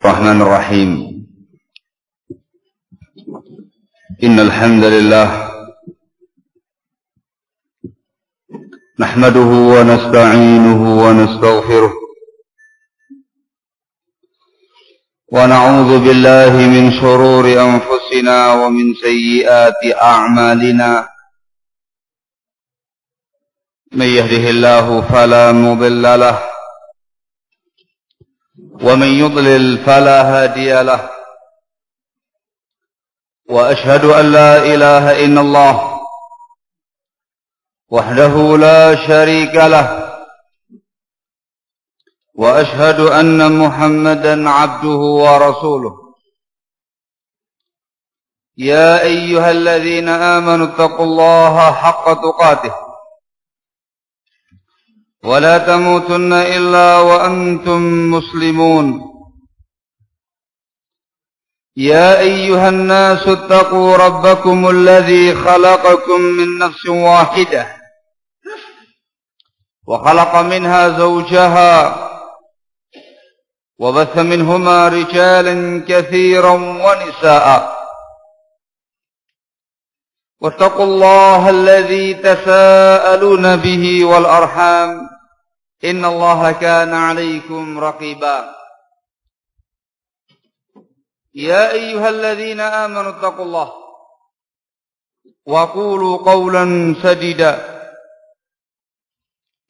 الرحمن الرحيم إن الحمد لله نحمده ونستعينه ونستغفره ونعوذ بالله من شرور أنفسنا ومن سيئات أعمالنا من يهده الله فلا مضل له ومن يضلل فلا هادي له وأشهد أن لا إله إلا الله وحده لا شريك له وأشهد أن محمدا عبده ورسوله يا أيها الذين آمنوا اتقوا الله حق تقاته ولا تموتن إلا وأنتم مسلمون يا أيها الناس اتقوا ربكم الذي خلقكم من نفس واحدة وخلق منها زوجها وبث منهما رجالا كثيرا ونساء واتقوا الله الذي تساءلون به والأرحام إن الله كان عليكم رقيبا يا أيها الذين آمنوا اتقوا الله وقولوا قولا سديدا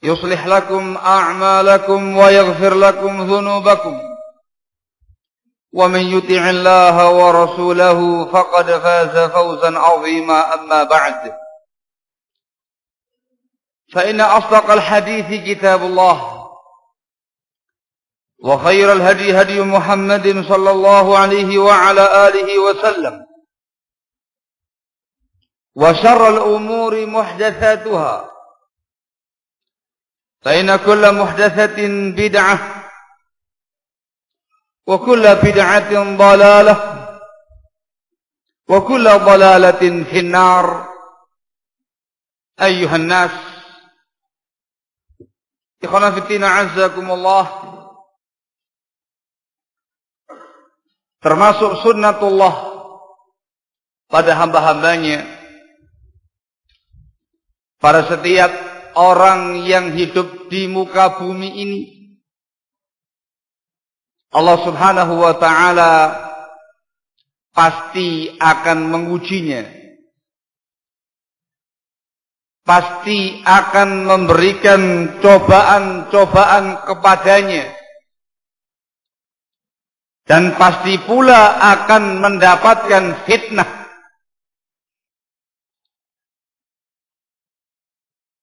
يصلح لكم أعمالكم ويغفر لكم ذنوبكم ومن يطع الله ورسوله فقد فاز فوزا عظيما أما بعد فإن أصدق الحديث كتاب الله وخير الهدي هدي محمد صلى الله عليه وعلى آله وسلم وشر الأمور محدثاتها فإن كل محدثة بدعة وكل بدعة ضلالة وكل ضلالة في النار أيها الناس إخوانا في الدين أعزكم الله. Termasuk sunnatullah pada hamba-hambanya, pada setiap orang yang hidup di muka bumi ini, Allah subhanahu wa ta'ala pasti akan mengujinya, pasti akan memberikan cobaan-cobaan kepadanya, dan pasti pula akan mendapatkan fitnah.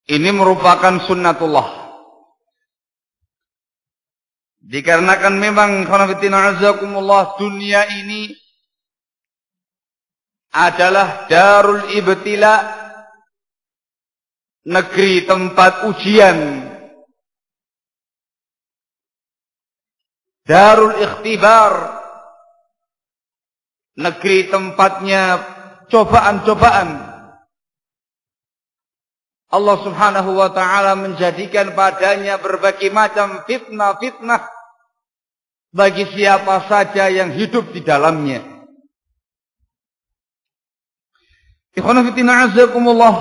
Ini merupakan sunnatullah. Dikarenakan memang khanafitina azakumullah, dunia ini adalah darul ibtila, negeri tempat ujian, darul ikhtibar, negeri tempatnya cobaan-cobaan. Allah subhanahu wa ta'ala menjadikan padanya berbagai macam fitnah-fitnah bagi siapa saja yang hidup di dalamnya. Ikhwan fillah azakumullah,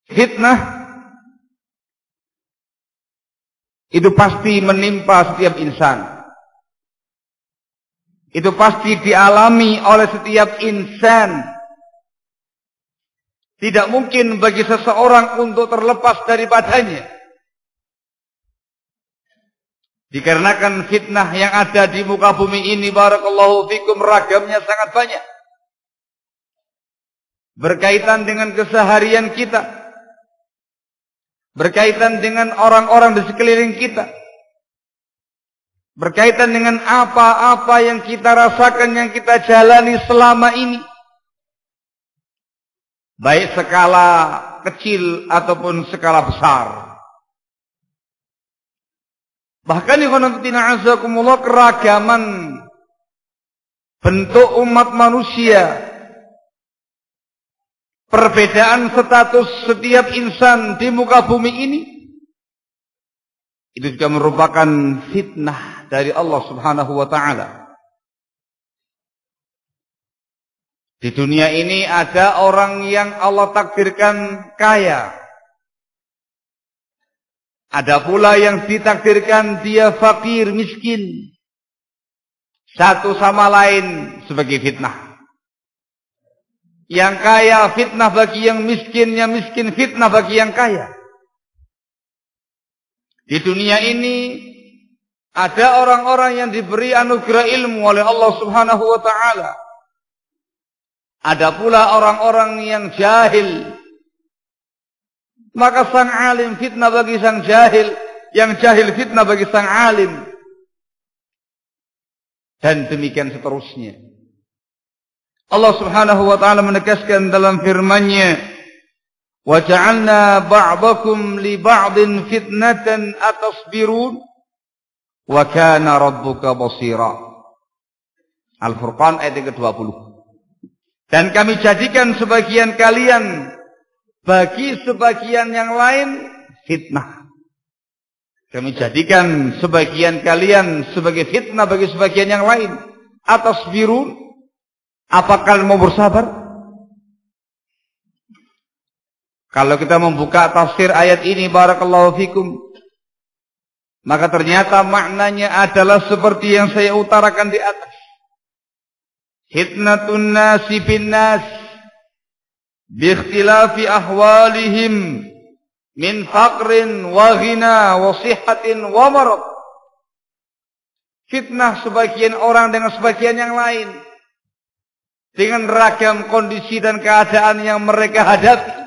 fitnah itu pasti menimpa setiap insan. Itu pasti dialami oleh setiap insan. Tidak mungkin bagi seseorang untuk terlepas daripadanya. Dikarenakan fitnah yang ada di muka bumi ini, barakallahu fikum, ragamnya sangat banyak. Berkaitan dengan keseharian kita, berkaitan dengan orang-orang di sekeliling kita, berkaitan dengan apa-apa yang kita rasakan, yang kita jalani selama ini, baik skala kecil ataupun skala besar. Bahkan ikhwanatina azakumullah, keragaman bentuk umat manusia, perbedaan status setiap insan di muka bumi ini Itu juga merupakan fitnah dari Allah Subhanahu wa ta'ala. Di dunia ini ada orang yang Allah takdirkan kaya. Ada pula yang ditakdirkan dia fakir, miskin. Satu sama lain sebagai fitnah. Yang kaya fitnah bagi yang miskin, yang miskin fitnah bagi yang kaya. Di dunia ini ada orang-orang yang diberi anugerah ilmu oleh Allah Subhanahu wa ta'ala. Ada pula orang-orang yang jahil. Maka sang alim fitnah bagi sang jahil, yang jahil fitnah bagi sang alim. Dan demikian seterusnya. Allah Subhanahu wa ta'ala menegaskan dalam firman-Nya, wa ja'alna ba'dakum li ba'din fitnatan atasbirun wa kana rabbuka basira. Al-Furqan ayat ke-20. Dan kami jadikan sebagian kalian bagi sebagian yang lain fitnah. Kami jadikan sebagian kalian sebagai fitnah bagi sebagian yang lain. Atasbirun, apakah kalian mau bersabar? Kalau kita membuka tafsir ayat ini, barakallahu fikum, maka ternyata maknanya adalah seperti yang saya utarakan di atas. Fitnatun nasi bin nas biikhtilafi ahwalihim min faqrin wa ghina wa sihhatin wa marad. Fitnah sebagian orang dengan sebagian yang lain, dengan ragam kondisi dan keadaan yang mereka hadapi.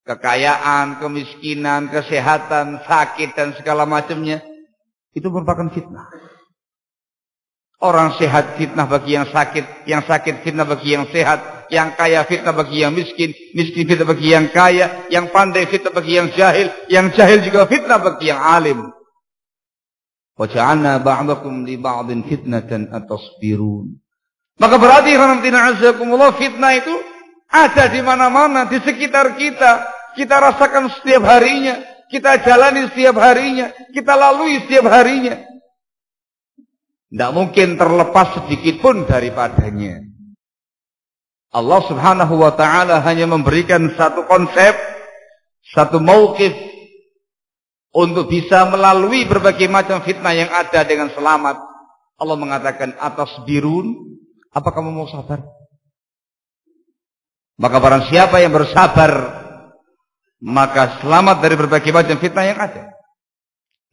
Kekayaan, kemiskinan, kesehatan, sakit, dan segala macamnya. Itu merupakan fitnah. Orang sehat fitnah bagi yang sakit fitnah bagi yang sehat, yang kaya fitnah bagi yang miskin fitnah bagi yang kaya, yang pandai fitnah bagi yang jahil juga fitnah bagi yang alim. Wa ja'alna ba'dakum li ba'din fitnatan atasbirun. Maka berarti fitnah itu ada di mana-mana, di sekitar kita. Kita rasakan setiap harinya, kita jalani setiap harinya, kita lalui setiap harinya. Tidak mungkin terlepas sedikit pun daripadanya. Allah Subhanahu wa ta'ala hanya memberikan satu konsep, satu mauqif untuk bisa melalui berbagai macam fitnah yang ada dengan selamat. Allah mengatakan atasbirun, apa kamu mau sabar? Maka barang siapa yang bersabar, maka selamat dari berbagai macam fitnah yang ada.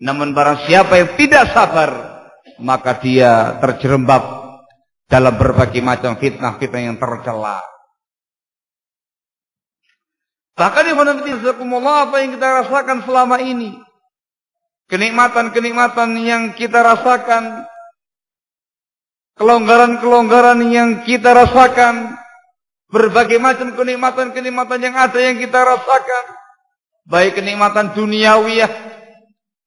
Namun barang siapa yang tidak sabar, maka dia terjerembab dalam berbagai macam fitnah-fitnah yang tercela. Bahkan apa yang kita rasakan selama ini, kenikmatan-kenikmatan yang kita rasakan, kelonggaran-kelonggaran yang kita rasakan, berbagai macam kenikmatan-kenikmatan yang ada yang kita rasakan, baik kenikmatan duniawiyah,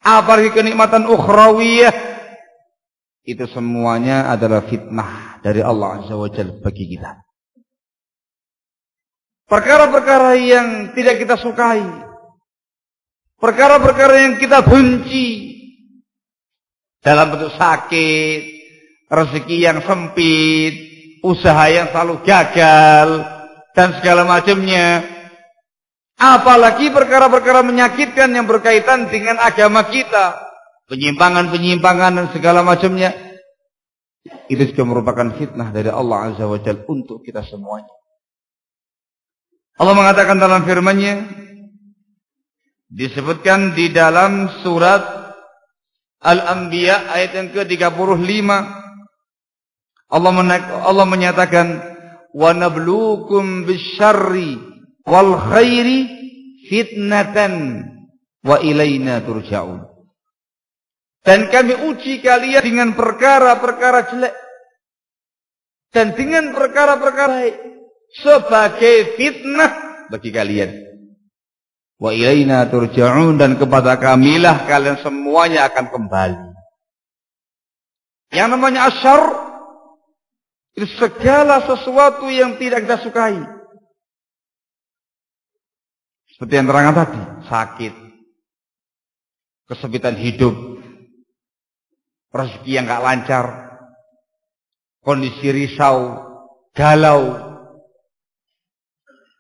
apalagi kenikmatan ukhrawiyah, itu semuanya adalah fitnah dari Allah Azza wa Jalla bagi kita. Perkara-perkara yang tidak kita sukai, perkara-perkara yang kita benci, dalam bentuk sakit, rezeki yang sempit, usaha yang selalu gagal, dan segala macamnya. Apalagi perkara-perkara menyakitkan yang berkaitan dengan agama kita, penyimpangan-penyimpangan dan segala macamnya. Itu juga merupakan fitnah dari Allah Azza wa Jalla untuk kita semuanya. Allah mengatakan dalam firman-Nya, disebutkan di dalam surat Al-Anbiya ayat yang ke-35, Allah menyatakan, wa nabluukum bisyarri wal khairi fitnatan wa ilaina turja'un. Dan kami uji kalian dengan perkara-perkara jelek dan dengan perkara-perkara baik sebagai fitnah bagi kalian. Wa ilaina turja'un, dan kepada kamilah kalian semuanya akan kembali. Yang namanya asyarr, itu segala sesuatu yang tidak kita sukai. Seperti yang terangkan tadi, sakit, kesempitan hidup, rezeki yang gak lancar, kondisi risau, galau,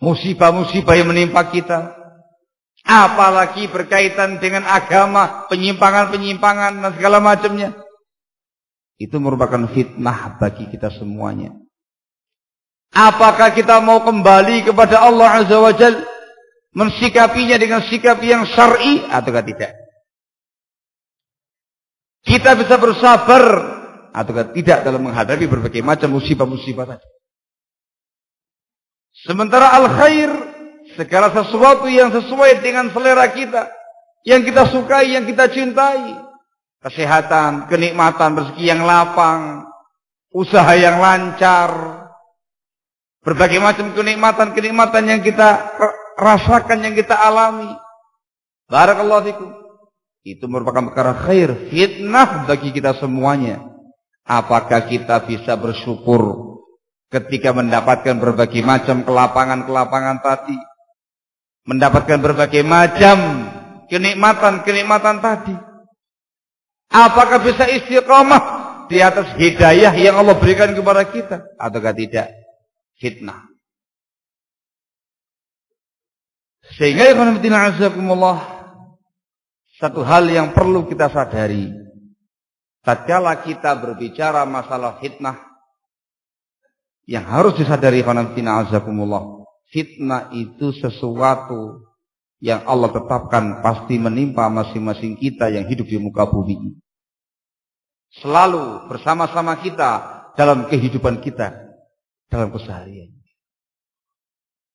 musibah-musibah yang menimpa kita, apalagi berkaitan dengan agama, penyimpangan-penyimpangan dan segala macamnya, itu merupakan fitnah bagi kita semuanya. Apakah kita mau kembali kepada Allah Azza wa Jalla, mensikapinya dengan sikap yang syar'i ataukah tidak? Kita bisa bersabar ataukah tidak dalam menghadapi berbagai macam musibah-musibah tadi? Sementara al-khair, segala sesuatu yang sesuai dengan selera kita, yang kita sukai, yang kita cintai, kesehatan, kenikmatan, rezeki yang lapang, usaha yang lancar, berbagai macam kenikmatan-kenikmatan yang kita rasakan, yang kita alami. Barakallahu fikum. Itu merupakan perkara khair, fitnah bagi kita semuanya. Apakah kita bisa bersyukur ketika mendapatkan berbagai macam kelapangan-kelapangan tadi, mendapatkan berbagai macam kenikmatan-kenikmatan tadi? Apakah bisa istiqamah di atas hidayah yang Allah berikan kepada kita ataukah tidak? Fitnah. Sehingga satu hal yang perlu kita sadari, tatkala kita berbicara masalah fitnah, yang harus disadari, fitnah itu sesuatu yang Allah tetapkan pasti menimpa masing-masing kita yang hidup di muka bumi ini. Selalu bersama-sama kita dalam kehidupan kita, dalam keseharian.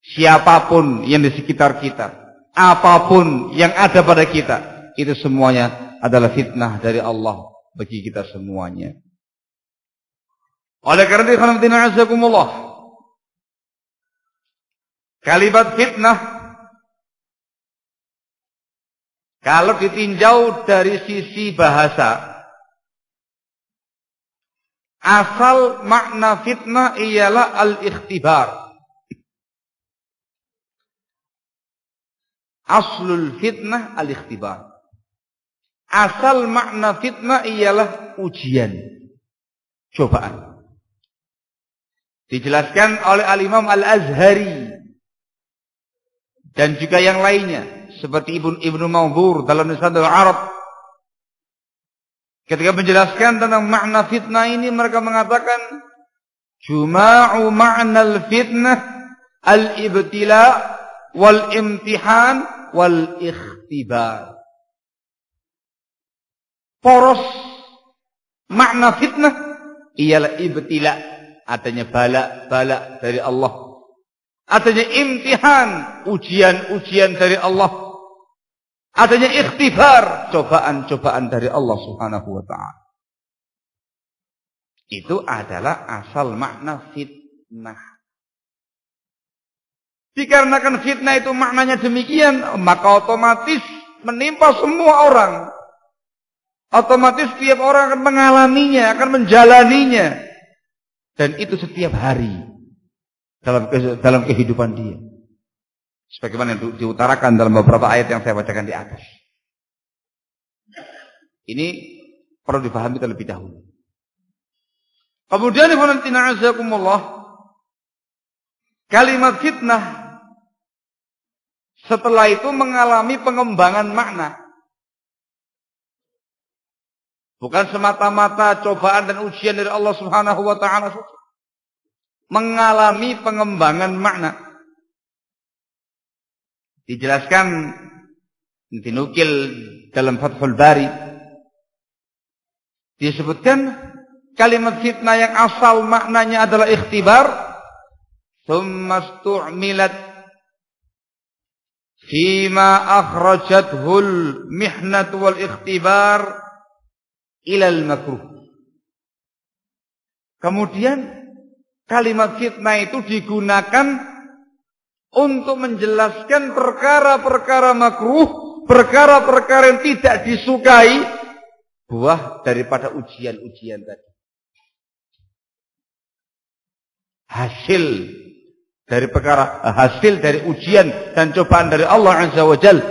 Siapapun yang di sekitar kita, apapun yang ada pada kita, itu semuanya adalah fitnah dari Allah bagi kita semuanya. Oleh karena itu, kalimat fitnah kalau ditinjau dari sisi bahasa, asal makna fitnah ialah al-ikhtibar. Aslul fitnah al-ikhtibar. Asal makna fitnah ialah ujian, cobaan. Dijelaskan oleh Al-Imam Al-Azhari dan juga yang lainnya seperti Ibnu Manzur dalam Lisanul Arab. Ketika menjelaskan tentang makna fitnah ini, mereka mengatakan juma'u ma'nal fitnah al-ibtila wal imtihan wal ikhtibar. Poros makna fitnah ialah ibtila, adanya bala dari Allah, adanya imtihan, ujian-ujian dari Allah, adanya ikhtibar, cobaan-cobaan dari Allah Subhanahu wa ta'ala. Itu adalah asal makna fitnah. Dikarenakan fitnah itu maknanya demikian, maka otomatis menimpa semua orang. Otomatis setiap orang akan mengalaminya, akan menjalaninya. Dan itu setiap hari dalam kehidupan dia. Sebagaimana yang diutarakan dalam beberapa ayat yang saya bacakan di atas. Ini perlu dipahami terlebih dahulu. Kemudian kalimat fitnah setelah itu mengalami pengembangan makna. Bukan semata-mata cobaan dan ujian dari Allah Subhanahu wa ta'ala, mengalami pengembangan makna. Dijelaskan, dinukil dalam Fathul Bari, disebutkan kalimat fitnah yang asal maknanya adalah ikhtibar, thumma stu'milat fima akhrajathul mihnatu wal ikhtibar ilal makruh. Kemudian kalimat fitnah itu digunakan untuk menjelaskan perkara-perkara makruh, perkara-perkara yang tidak disukai, buah daripada ujian-ujian tadi. Hasil dari ujian dan cobaan dari Allah Azza wa Jalla,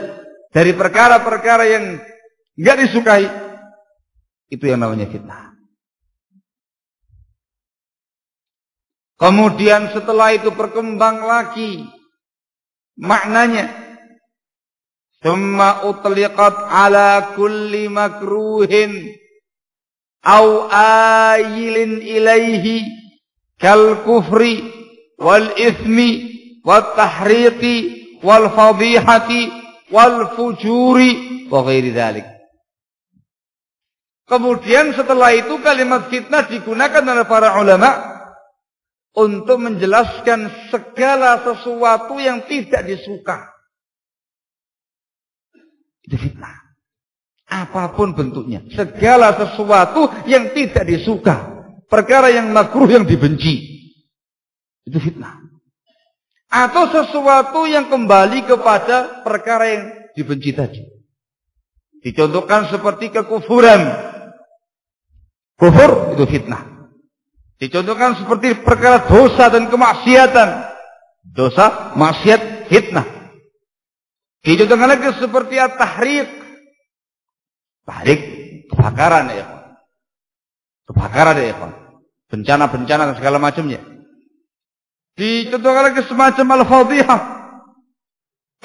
dari perkara-perkara yang nggak disukai, itu yang namanya fitnah. Kemudian setelah itu berkembang lagi maknanya, thumma utliqat ala kulli makruhin aw ayilin ilaihi kal kufri wal ithmi wat tahriqi wal fadihati wal fujuri wa ghairi dzalik. Kemudian setelah itu kalimat fitnah digunakan oleh para ulama untuk menjelaskan segala sesuatu yang tidak disuka. Itu fitnah. Apapun bentuknya. Segala sesuatu yang tidak disuka. Perkara yang makruh, yang dibenci. Itu fitnah. Atau sesuatu yang kembali kepada perkara yang dibenci tadi. Dicontohkan seperti kekufuran. Kufur itu fitnah. Dicontohkan seperti perkara dosa dan kemaksiatan. Dosa, maksiat, fitnah. Dicontohkan lagi seperti at-tahriq. Tahriq, kebakaran ya. Kebakaran ya. Bencana-bencana dan segala macamnya. Dicontohkan lagi semacam al-fadhihah.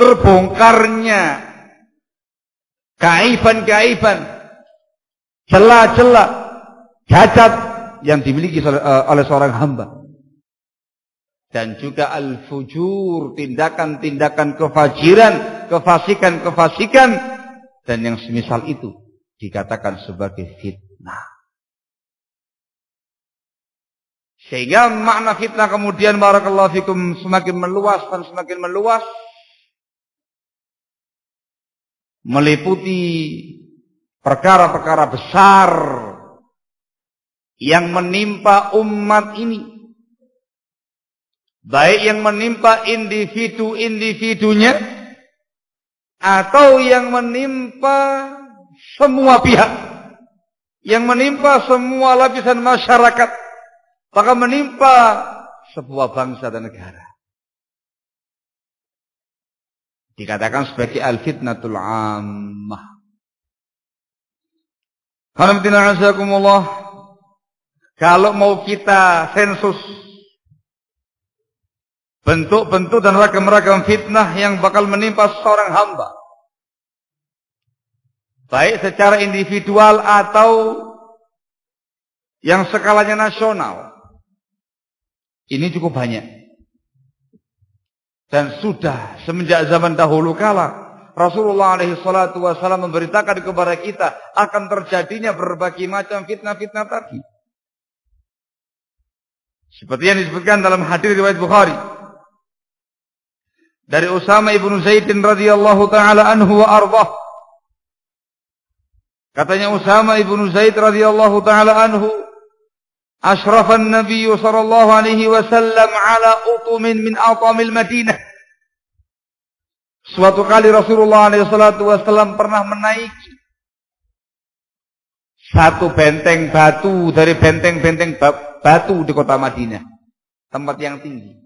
Terbongkarnya keaiban-keaiban, celah-celah, cacat yang dimiliki oleh seorang hamba. Dan juga al-fujur, tindakan-tindakan kefajiran, kefasikan-kefasikan, dan yang semisal itu dikatakan sebagai fitnah. Sehingga makna fitnah kemudian barakallahu fikum semakin meluas dan semakin meluas, meliputi perkara-perkara besar yang menimpa umat ini, baik yang menimpa individu-individunya atau yang menimpa semua pihak, yang menimpa semua lapisan masyarakat, bahkan menimpa sebuah bangsa dan negara. Dikatakan sebagai al-fitnatul ammah. Alhamdulillah. Kalau mau kita sensus bentuk-bentuk dan ragam-ragam fitnah yang bakal menimpa seorang hamba, baik secara individual atau yang skalanya nasional, ini cukup banyak. Dan sudah semenjak zaman dahulu kala Rasulullah SAW memberitakan kepada kita akan terjadinya berbagai macam fitnah-fitnah tadi. Seperti yang disebutkan dalam hadis riwayat Bukhari dari Usama ibnu Zaid radhiyallahu taala anhu wa ardhah. Katanya Usama ibnu Zaid radhiyallahu taala anhu, asyrafan Nabi sallallahu alaihi wasallam ala utumin min atamil Madinah. Suatu kali Rasulullah alaihi wasallam pernah menaiki satu benteng batu dari benteng-benteng batu di kota Madinah, tempat yang tinggi.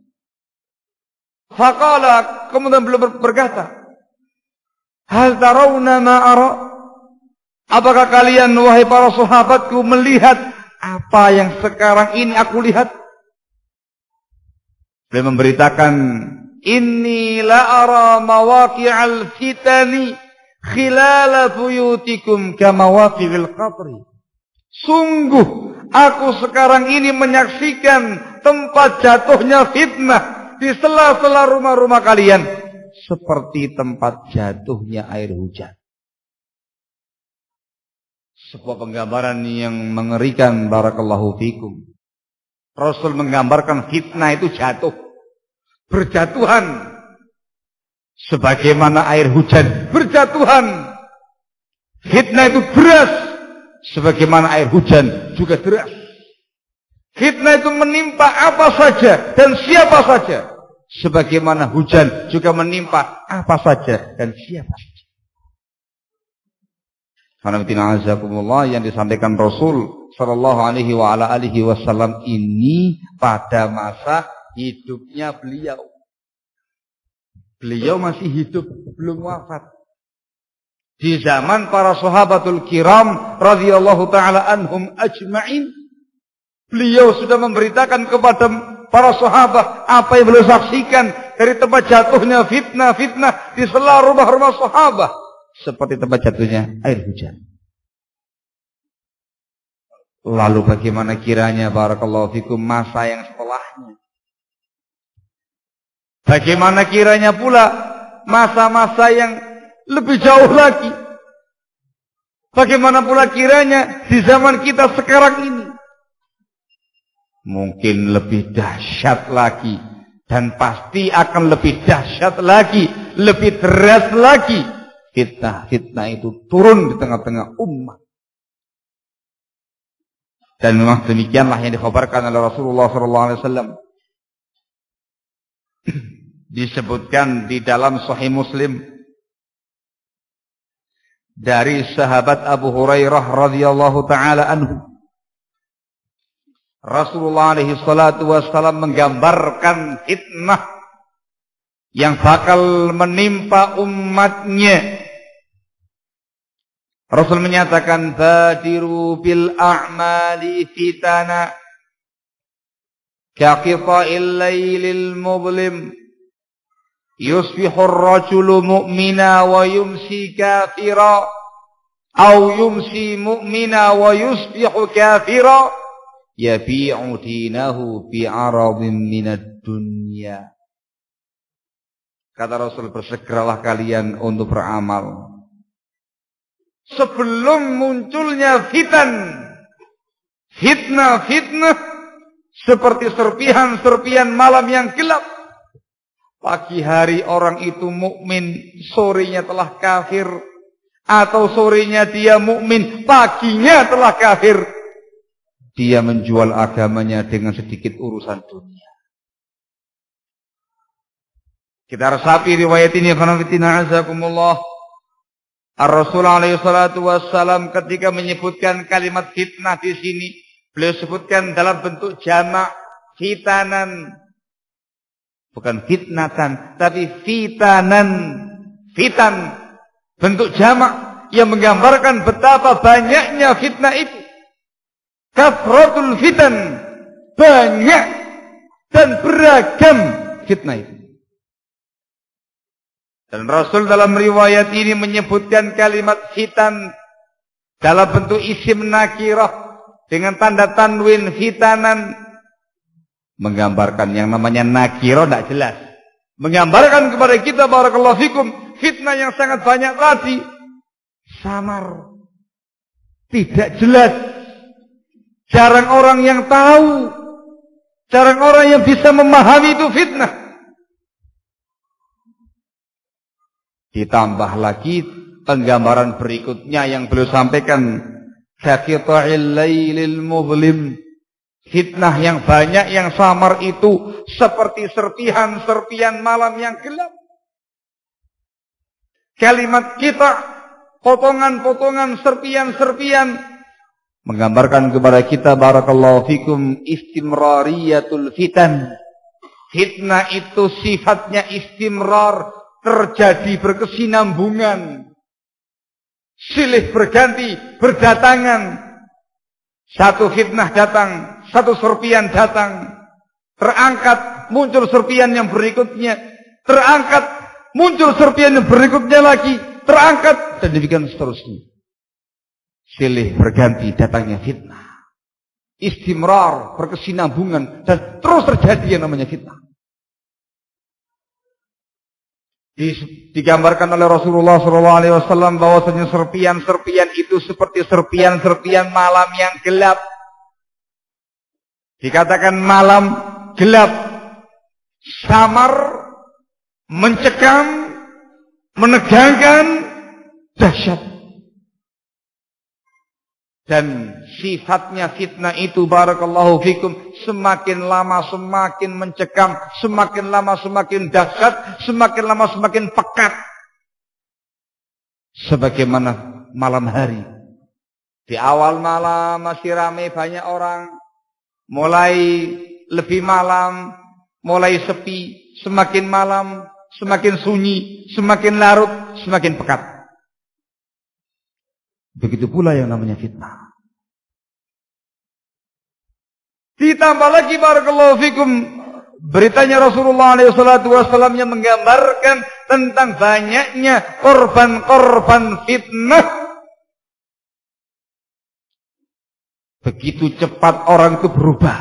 Faqala, kemudian beliau berkata, hal tarawna ma ara? Apakah kalian wahai para sahabatku melihat apa yang sekarang ini aku lihat? Beliau memberitakan, inni la ara mawaqi'al fitani khilala buyutikum kama waqi'il qatri. Sungguh aku sekarang ini menyaksikan tempat jatuhnya fitnah di sela-sela rumah-rumah kalian seperti tempat jatuhnya air hujan. Sebuah penggambaran yang mengerikan barakallahu fikum. Rasul menggambarkan fitnah itu jatuh, berjatuhan sebagaimana air hujan berjatuhan. Fitnah itu deras sebagaimana air hujan juga deras. Fitnah itu menimpa apa saja dan siapa saja, sebagaimana hujan juga menimpa apa saja dan siapa saja. Alhamdulillah, yang disampaikan Rasul sallallahu alaihi wa ala alihi wasallam ini pada masa hidupnya beliau. Beliau masih hidup, belum wafat. Di zaman para sahabatul kiram radhiyallahu taala anhum ajma'in, beliau sudah memberitakan kepada para sahabat apa yang beliau saksikan dari tempat jatuhnya fitnah-fitnah di sela rumah-rumah sahabat, seperti tempat jatuhnya air hujan. Lalu bagaimana kiranya barakallahu fikum masa yang setelahnya? Bagaimana kiranya pula masa-masa yang lebih jauh lagi? Bagaimana pula kiranya di zaman kita sekarang ini? Mungkin lebih dahsyat lagi, dan pasti akan lebih dahsyat lagi, lebih deras lagi. Fitnah itu turun di tengah-tengah umat. Dan memang demikianlah yang dikhabarkan oleh Rasulullah SAW. Disebutkan di dalam Sahih Muslim dari sahabat Abu Hurairah radhiyallahu taala anhu, Rasulullah alaihi salatu wassalam menggambarkan fitnah yang bakal menimpa umatnya. Rasul menyatakan, badiru bil a'mali fitana kaqita'il laylil mublim yusbihu ar-rajulu mu'mina wa yumsi kafira aw yumsi mu'mina wa yusbihu kafira yabi'u dinahu bi'aradin minad dunya. Kata Rasul, bersegeralah kalian untuk beramal sebelum munculnya fitnah seperti serpihan malam yang gelap. Pagi hari orang itu mukmin, sorenya telah kafir, atau sorenya dia mukmin, paginya telah kafir. Dia menjual agamanya dengan sedikit urusan dunia. Kita resapi riwayat ini, khanafitina azakumullah. Ar-Rasul alaihi salatu wassalam ketika menyebutkan kalimat fitnah di sini, beliau sebutkan dalam bentuk jamak fitanan. Bukan fitnatan, tapi fitanan. Fitan, bentuk jamak yang menggambarkan betapa banyaknya fitnah itu. Kathratul fitan, banyak dan beragam fitnah itu. Dan Rasul dalam riwayat ini menyebutkan kalimat fitan dalam bentuk isim nakirah dengan tanda tanwin fitanan, menggambarkan yang namanya nakirah tidak jelas. Menggambarkan kepada kita barakallahu fikum fitnah yang sangat banyak tadi samar, tidak jelas, jarang orang yang tahu, jarang orang yang bisa memahami itu fitnah. Ditambah lagi penggambaran berikutnya yang beliau sampaikan, kaqita'il laylil muzlim, fitnah yang banyak yang samar itu seperti serpihan malam yang gelap. Kalimat kita, potongan-potongan serpihan menggambarkan kepada kita barakallahu fikum istimrariyatul fitan. Fitnah itu sifatnya istimrar, terjadi berkesinambungan, silih berganti, berdatangan. Satu fitnah datang, satu serpian datang, terangkat, muncul serpian yang berikutnya, terangkat, muncul serpian yang berikutnya lagi, terangkat, dan demikian seterusnya. Silih berganti datangnya fitnah, istimrar, berkesinambungan, dan terus terjadi yang namanya fitnah. Digambarkan oleh Rasulullah SAW bahwasanya serpian-serpian itu seperti serpian-serpian malam yang gelap. Dikatakan malam gelap, samar, mencekam, menegangkan, dahsyat. Dan sifatnya fitnah itu barakallahu fikum semakin lama semakin mencekam, semakin lama semakin dahsyat, semakin lama semakin pekat. Sebagaimana malam hari. Di awal malam masih ramai banyak orang, mulai lebih malam, mulai sepi, semakin malam, semakin sunyi, semakin larut, semakin pekat. Begitu pula yang namanya fitnah. Ditambah lagi barakallahu fikum, beritanya Rasulullah SAW yang menggambarkan tentang banyaknya korban-korban fitnah. Begitu cepat orang itu berubah.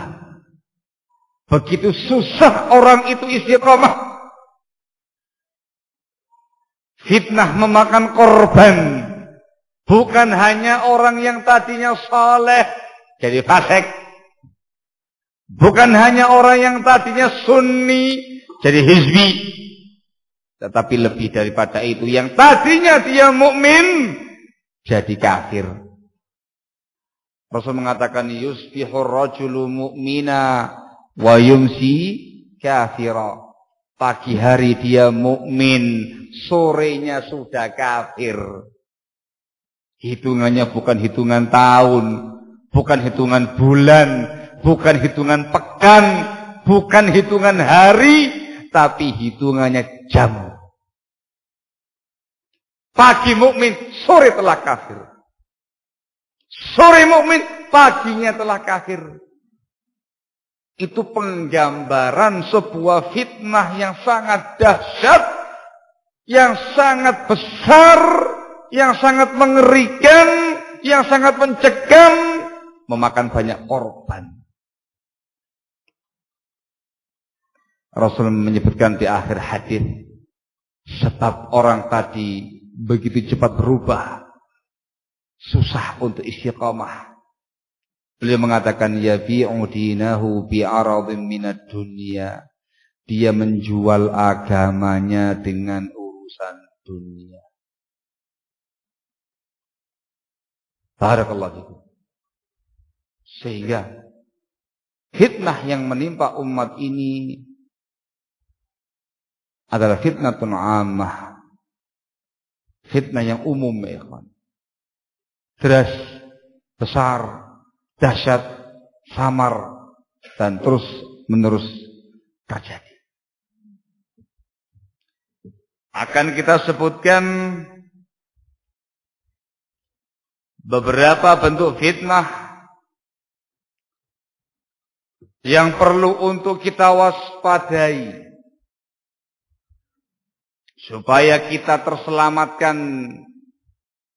Begitu susah orang itu istiqomah. Fitnah memakan korban. Bukan hanya orang yang tadinya saleh jadi fasik. Bukan hanya orang yang tadinya sunni jadi hizbi. Tetapi lebih daripada itu, yang tadinya dia mukmin jadi kafir. Rasul mengatakan yusbihur rajulu mu'mina wa yumsi kafira. Pagi hari dia mukmin, sorenya sudah kafir. Hitungannya bukan hitungan tahun, bukan hitungan bulan, bukan hitungan pekan, bukan hitungan hari, tapi hitungannya jam. Pagi mukmin, sore telah kafir. Sore mukmin, paginya telah kafir. Itu penggambaran sebuah fitnah yang sangat dahsyat, yang sangat besar, yang sangat mengerikan, yang sangat mencekam, memakan banyak korban. Rasul menyebutkan di akhir hadis, sebab orang tadi begitu cepat berubah, susah untuk istiqamah. Beliau mengatakan yabi'u dinahu bi'aradhin minad dunya. Dia menjual agamanya dengan urusan dunia. Barakallahu fikum. Sehingga fitnah yang menimpa umat ini adalah fitnatun ammah. Fitnah yang umum, ya ikhwan. Deras, besar, dahsyat, samar, dan terus menerus terjadi. Akan kita sebutkan beberapa bentuk fitnah yang perlu untuk kita waspadai supaya kita terselamatkan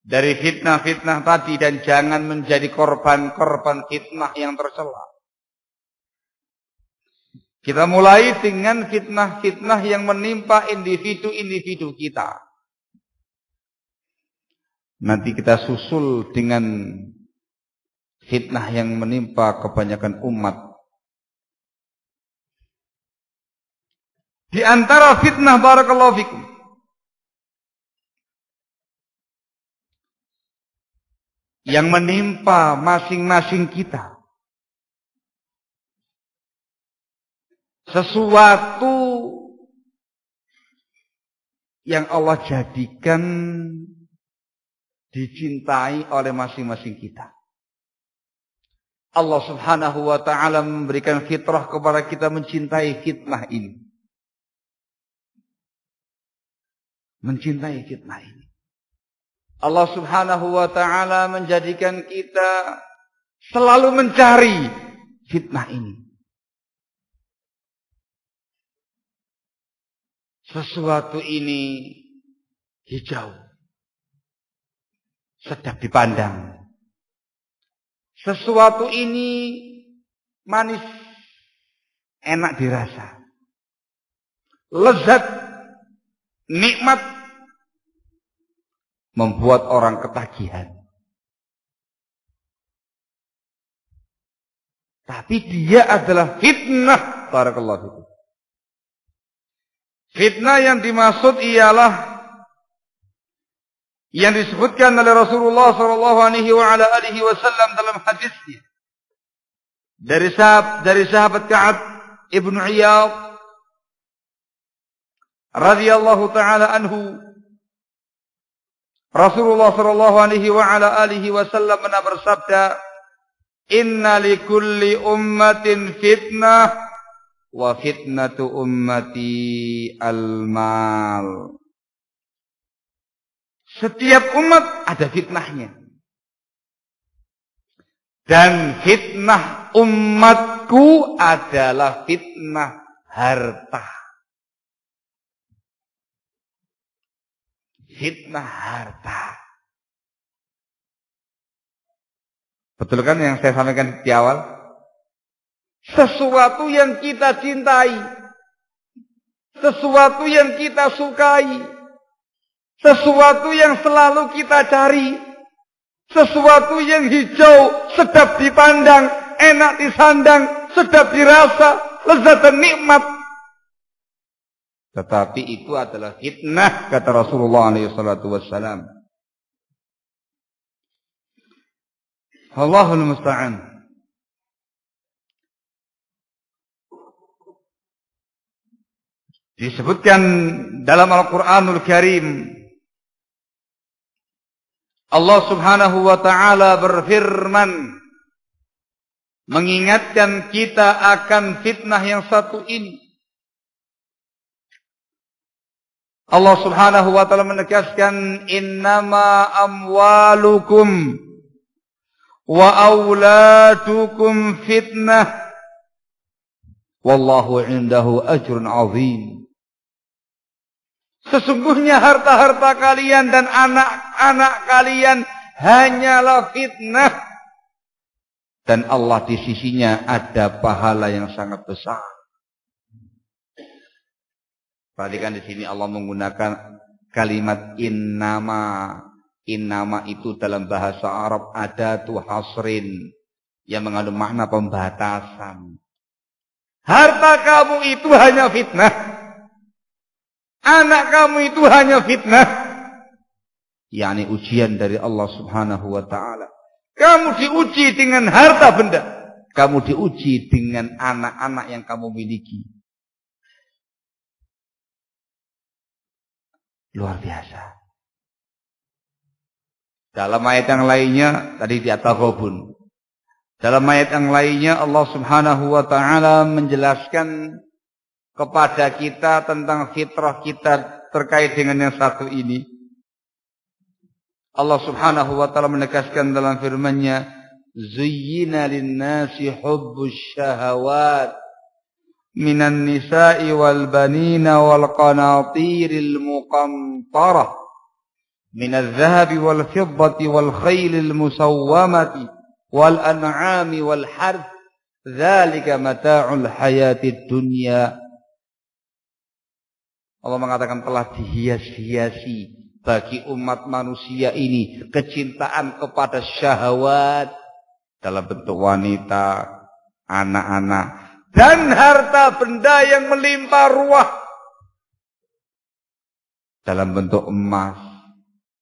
dari fitnah-fitnah tadi dan jangan menjadi korban-korban fitnah yang tercela. Kita mulai dengan fitnah-fitnah yang menimpa individu-individu kita. Nanti kita susul dengan fitnah yang menimpa kebanyakan umat. Di antara fitnah barakallahu fikum yang menimpa masing-masing kita, sesuatu yang Allah jadikan dicintai oleh masing-masing kita. Allah Subhanahu wa ta'ala memberikan fitrah kepada kita mencintai fitnah ini. Mencintai fitnah ini. Allah Subhanahu wa ta'ala menjadikan kita selalu mencari fitnah ini. Sesuatu ini hijau, sedap dipandang. Sesuatu ini manis, enak dirasa. Lezat, nikmat, membuat orang ketagihan. Tapi dia adalah fitnah. Barakallahu fikum. Fitnah yang dimaksud ialah yang disebutkan oleh Rasulullah SAW dalam hadisnya dari sahabat Ka'ab ibnu Iyad radhiyallahu taala anhu. Rasulullah SAW pernah bersabda, "Inna likulli ummatin fitnah wa fitnatu ummati al-mal." Setiap umat ada fitnahnya. Dan fitnah umatku adalah fitnah harta. Fitnah harta. Betul kan yang saya sampaikan di awal? Sesuatu yang kita cintai, sesuatu yang kita sukai, sesuatu yang selalu kita cari, sesuatu yang hijau, sedap dipandang, enak disandang, sedap dirasa, lezat dan nikmat. Tetapi itu adalah fitnah, kata Rasulullah SAW. Allahul musta'an. Disebutkan dalam Al-Quranul Karim, Allah Subhanahu wa ta'ala berfirman, mengingatkan kita akan fitnah yang satu ini. Allah Subhanahu wa ta'ala menegaskan, innama amwalukum wa auladukum fitnah wallahu indahu ajrun azim. Sesungguhnya harta-harta kalian dan anak-anak kalian hanyalah fitnah, dan Allah di sisinya ada pahala yang sangat besar. Perhatikan di sini Allah menggunakan kalimat innama. Innama itu dalam bahasa Arab adatu hasrin, yang mengandung makna pembatasan. Harta kamu itu hanya fitnah. Anak kamu itu hanya fitnah. yakni ujian dari Allah Subhanahu wa taala. Kamu diuji dengan harta benda. Kamu diuji dengan anak-anak yang kamu miliki. Luar biasa. Dalam ayat yang lainnya, tadi di At-Taghabun. Dalam ayat yang lainnya Allah Subhanahu wa taala menjelaskan kepada kita tentang fitrah kita terkait dengan yang satu ini. Allah Subhanahu wa taala menegaskan dalam firman-Nya, "Zuyyina lin-nasi hubbus syahawat minan nisa'i wal banina wal qanatiril muqantarah minadh dhahabi wal fiddati wal khailil musawwamati wal an'ami wal harth dzalika mata'ul hayatid dunya." Allah mengatakan telah dihias-hiasi bagi umat manusia ini kecintaan kepada syahwat dalam bentuk wanita, anak-anak, dan harta benda yang melimpah ruah dalam bentuk emas,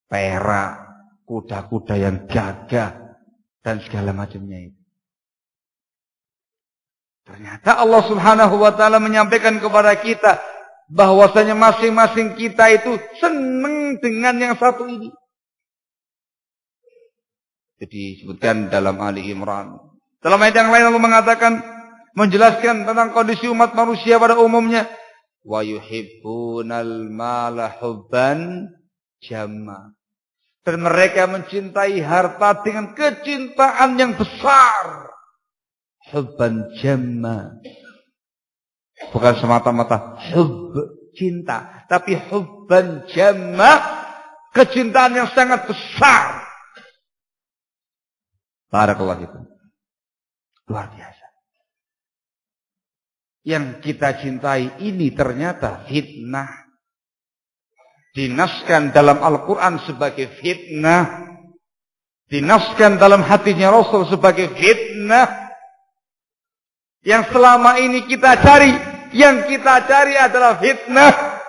perak, kuda-kuda yang gagah, dan segala macamnya itu. Ternyata Allah Subhanahu wa taala menyampaikan kepada kita bahwasanya masing-masing kita itu senang dengan yang satu ini. Jadi disebutkan dalam Ali Imran. Dalam ayat yang lain Allah mengatakan, menjelaskan tentang kondisi umat manusia pada umumnya, wa yuhibbunal mala hubban jamma. Dan mereka mencintai harta dengan kecintaan yang besar. Hubban jamma. Bukan semata-mata hub, cinta, tapi hubban jamma, kecintaan yang sangat besar. Barakallahu fikum. Luar biasa. Yang kita cintai ini ternyata fitnah. Dinaskan dalam Al-Quran sebagai fitnah. Dinaskan dalam hatinya Rasul sebagai fitnah. Yang selama ini kita cari, yang kita cari adalah fitnah.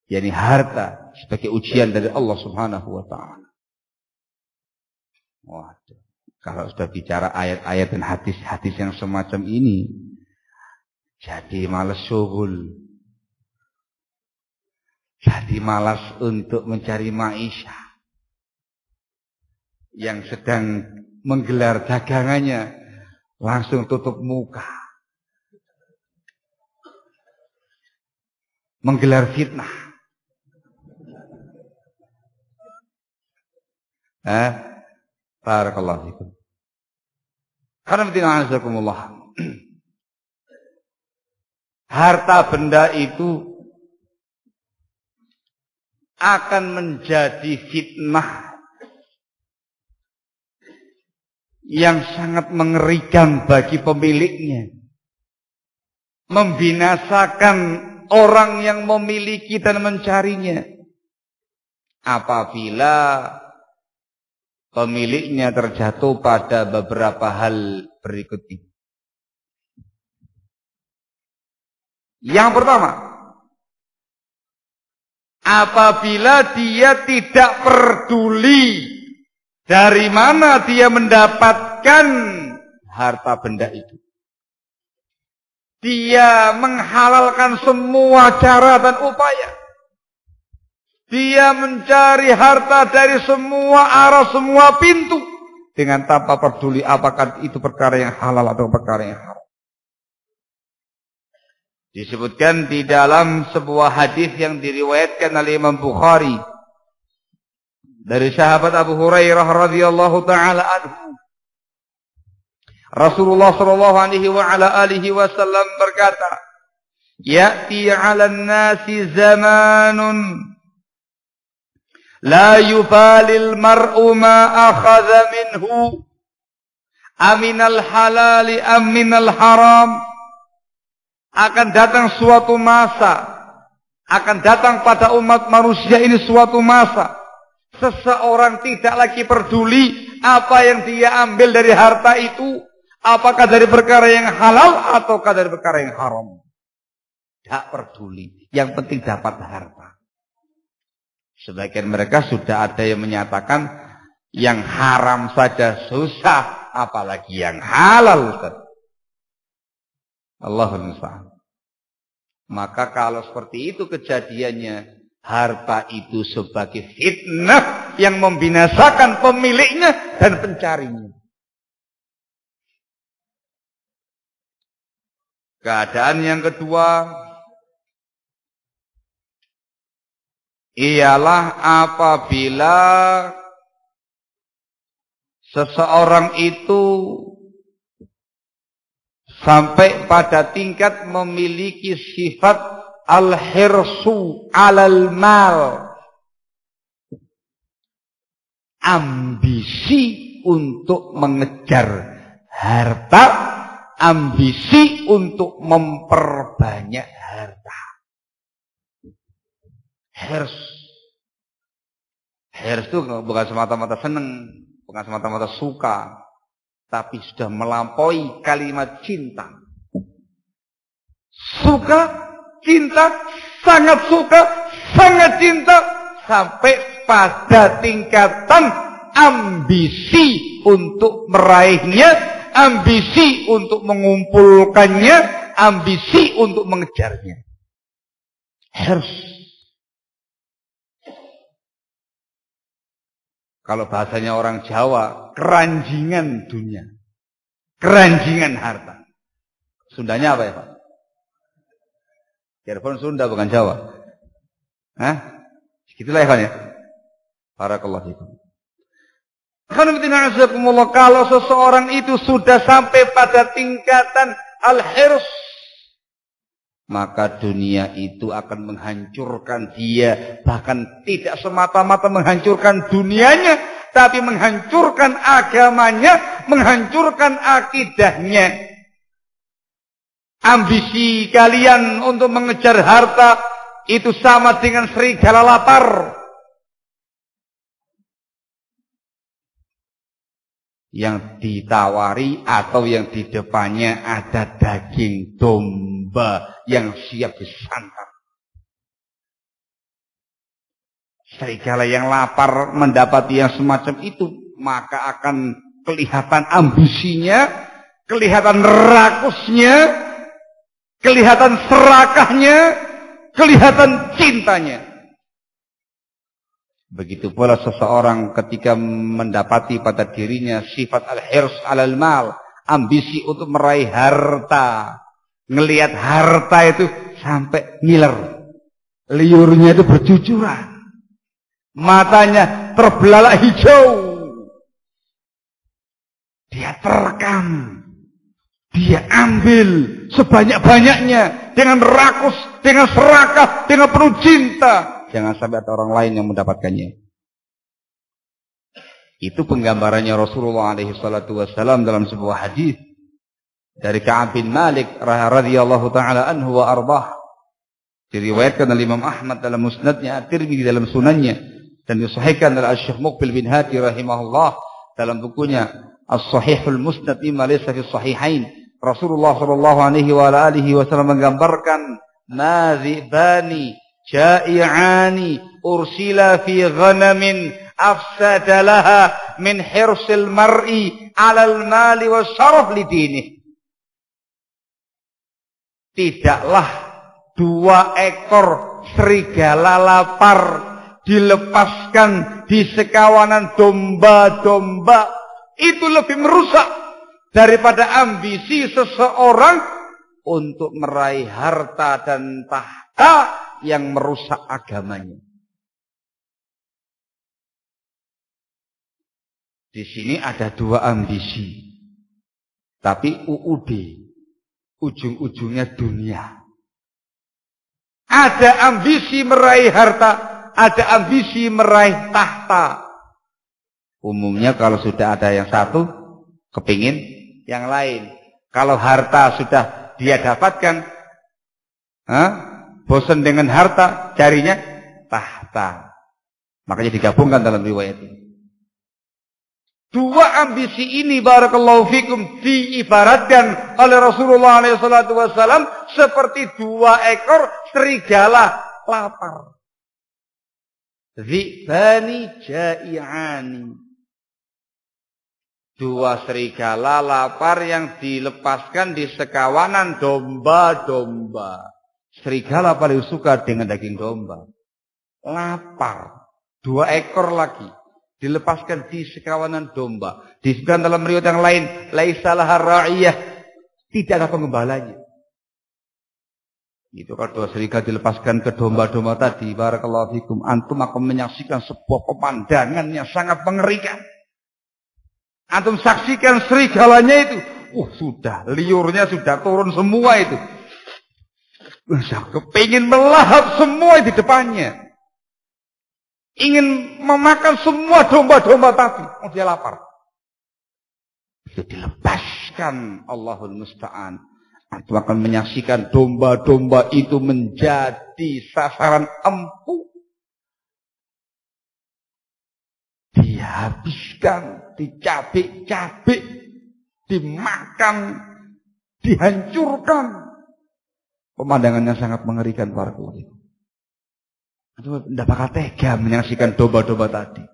Yani harta sebagai ujian dari Allah Subhanahu wa taala. Waduh, kalau sudah bicara ayat-ayat dan hadis-hadis yang semacam ini, jadi malas syughul. Jadi malas untuk mencari maisha. Yang sedang menggelar dagangannya langsung tutup muka. Menggelar fitnah. Barakallahu fikum. Harta benda itu akan menjadi fitnah yang sangat mengerikan bagi pemiliknya. Membinasakan orang yang memiliki dan mencarinya. Apabila pemiliknya terjatuh pada beberapa hal berikut ini. Yang pertama, apabila dia tidak peduli dari mana dia mendapatkan harta benda itu. Dia menghalalkan semua cara dan upaya. Dia mencari harta dari semua arah, semua pintu. Dengan tanpa peduli apakah itu perkara yang halal atau perkara yang haram. Disebutkan di dalam sebuah hadis yang diriwayatkan oleh Imam Bukhari. Dari sahabat Abu Hurairah radhiyallahu ta'ala anhu. Rasulullah sallallahu alaihi wa ala alihi wasallam berkata, "Ya'ti 'alan nasi zamanun la yubalil mar'u ma akhadha minhu aminal halali aminal haram." Akan datang suatu masa, akan datang pada umat manusia ini suatu masa, seseorang tidak lagi peduli apa yang dia ambil dari harta itu, apakah dari perkara yang halal ataukah dari perkara yang haram. Tidak peduli, yang penting dapat harta. Sebagian mereka sudah ada yang menyatakan yang haram saja susah, apalagi yang halal. Allahul musta'an. Maka kalau seperti itu kejadiannya, harta itu sebagai fitnah yang membinasakan pemiliknya dan pencarinya. Keadaan yang kedua ialah apabila seseorang itu sampai pada tingkat memiliki sifat al-hirsu alal mal. Ambisi untuk mengejar harta, ambisi untuk memperbanyak harta. Hirs. Hirs itu bukan semata-mata senang, bukan semata-mata suka, tapi sudah melampaui kalimat cinta. Suka, cinta, sangat suka, sangat cinta, sampai pada tingkatan ambisi untuk meraihnya, ambisi untuk mengumpulkannya, ambisi untuk mengejarnya. Hirs. Kalau bahasanya orang Jawa, keranjingan dunia. Keranjingan harta. Sundanya apa ya Pak? Cirebon Sunda bukan Jawa. Hah? Segitulah ya kan ya? Barakallahu fikum. Kalau seseorang itu sudah sampai pada tingkatan al-hirs, maka dunia itu akan menghancurkan dia. Bahkan tidak semata-mata menghancurkan dunianya, tapi menghancurkan agamanya, menghancurkan akidahnya. Ambisi kalian untuk mengejar harta itu sama dengan serigala lapar. Yang ditawari atau yang di depannya ada daging domba yang siap disantap. Serigala yang lapar mendapati yang semacam itu, maka akan kelihatan ambisinya, kelihatan rakusnya, kelihatan serakahnya, kelihatan cintanya. Begitu pula seseorang ketika mendapati pada dirinya sifat al-hirs alal mal, ambisi untuk meraih harta. Ngelihat harta itu sampai ngiler. Liurnya itu bercucuran. Matanya terbelalak hijau. Dia terekam. Dia ambil sebanyak-banyaknya dengan rakus, dengan serakah, dengan penuh cinta. Jangan sampai ada orang lain yang mendapatkannya. Itu penggambarannya Rasulullah SAW dalam sebuah hadis dari Ka'ab bin Malik radhiyallahu taala anhu wa arbah. Diriwayatkan oleh Imam Ahmad dalam musnadnya, At-Tirmidzi dalam sunannya, dan disahihkan oleh Syekh Muqbil bin Hadi rahimahullah dalam bukunya As-Sahihul Musnad mimma laysa fi Sahihain. Rasulullah sallallahu alaihi wa alihi wasallam menggambarkan mazibani jai'ani ursila fi ghanamin afsada laha min hirsil mar'i 'alal mali wasyaraf li dinih. Tidaklah 2 ekor serigala lapar dilepaskan di sekawanan domba-domba itu lebih merusak daripada ambisi seseorang untuk meraih harta dan tahta yang merusak agamanya. Di sini ada 2 ambisi. Tapi UUD, ujung-ujungnya dunia. Ada ambisi meraih harta, ada ambisi meraih tahta. Umumnya kalau sudah ada yang satu, kepingin yang lain. Kalau harta sudah dia dapatkan, bosan dengan harta, carinya tahta. Makanya digabungkan dalam riwayat ini. 2 ambisi ini barakallahu fikum diibaratkan oleh Rasulullah SAW seperti 2 ekor serigala lapar. Dzibani jai'ani. 2 serigala lapar yang dilepaskan di sekawanan domba-domba. Serigala paling suka dengan daging domba. Lapar. 2 ekor lagi dilepaskan di sekawanan domba. Disebutkan dalam riwayat yang lain, laisa laha ra'iyah, tidak ada pengembalanya. Itu kalau 2 serigala dilepaskan ke domba-domba tadi, barakallahu fikum, antum akan menyaksikan sebuah pemandangan yang sangat mengerikan. Antum saksikan serigalanya itu, sudah liurnya sudah turun semua itu. Kepingin melahap semua di depannya. Ingin memakan semua domba-domba tadi. Dia lapar. Bisa dilepaskan, Allahul Musta'an. Antum akan menyaksikan domba-domba itu menjadi sasaran empuk. Dihabiskan, dicabik-cabik, dimakan, dihancurkan. Pemandangannya sangat mengerikan para kulit. Itu tidak bakal tega menyaksikan domba-domba tadi.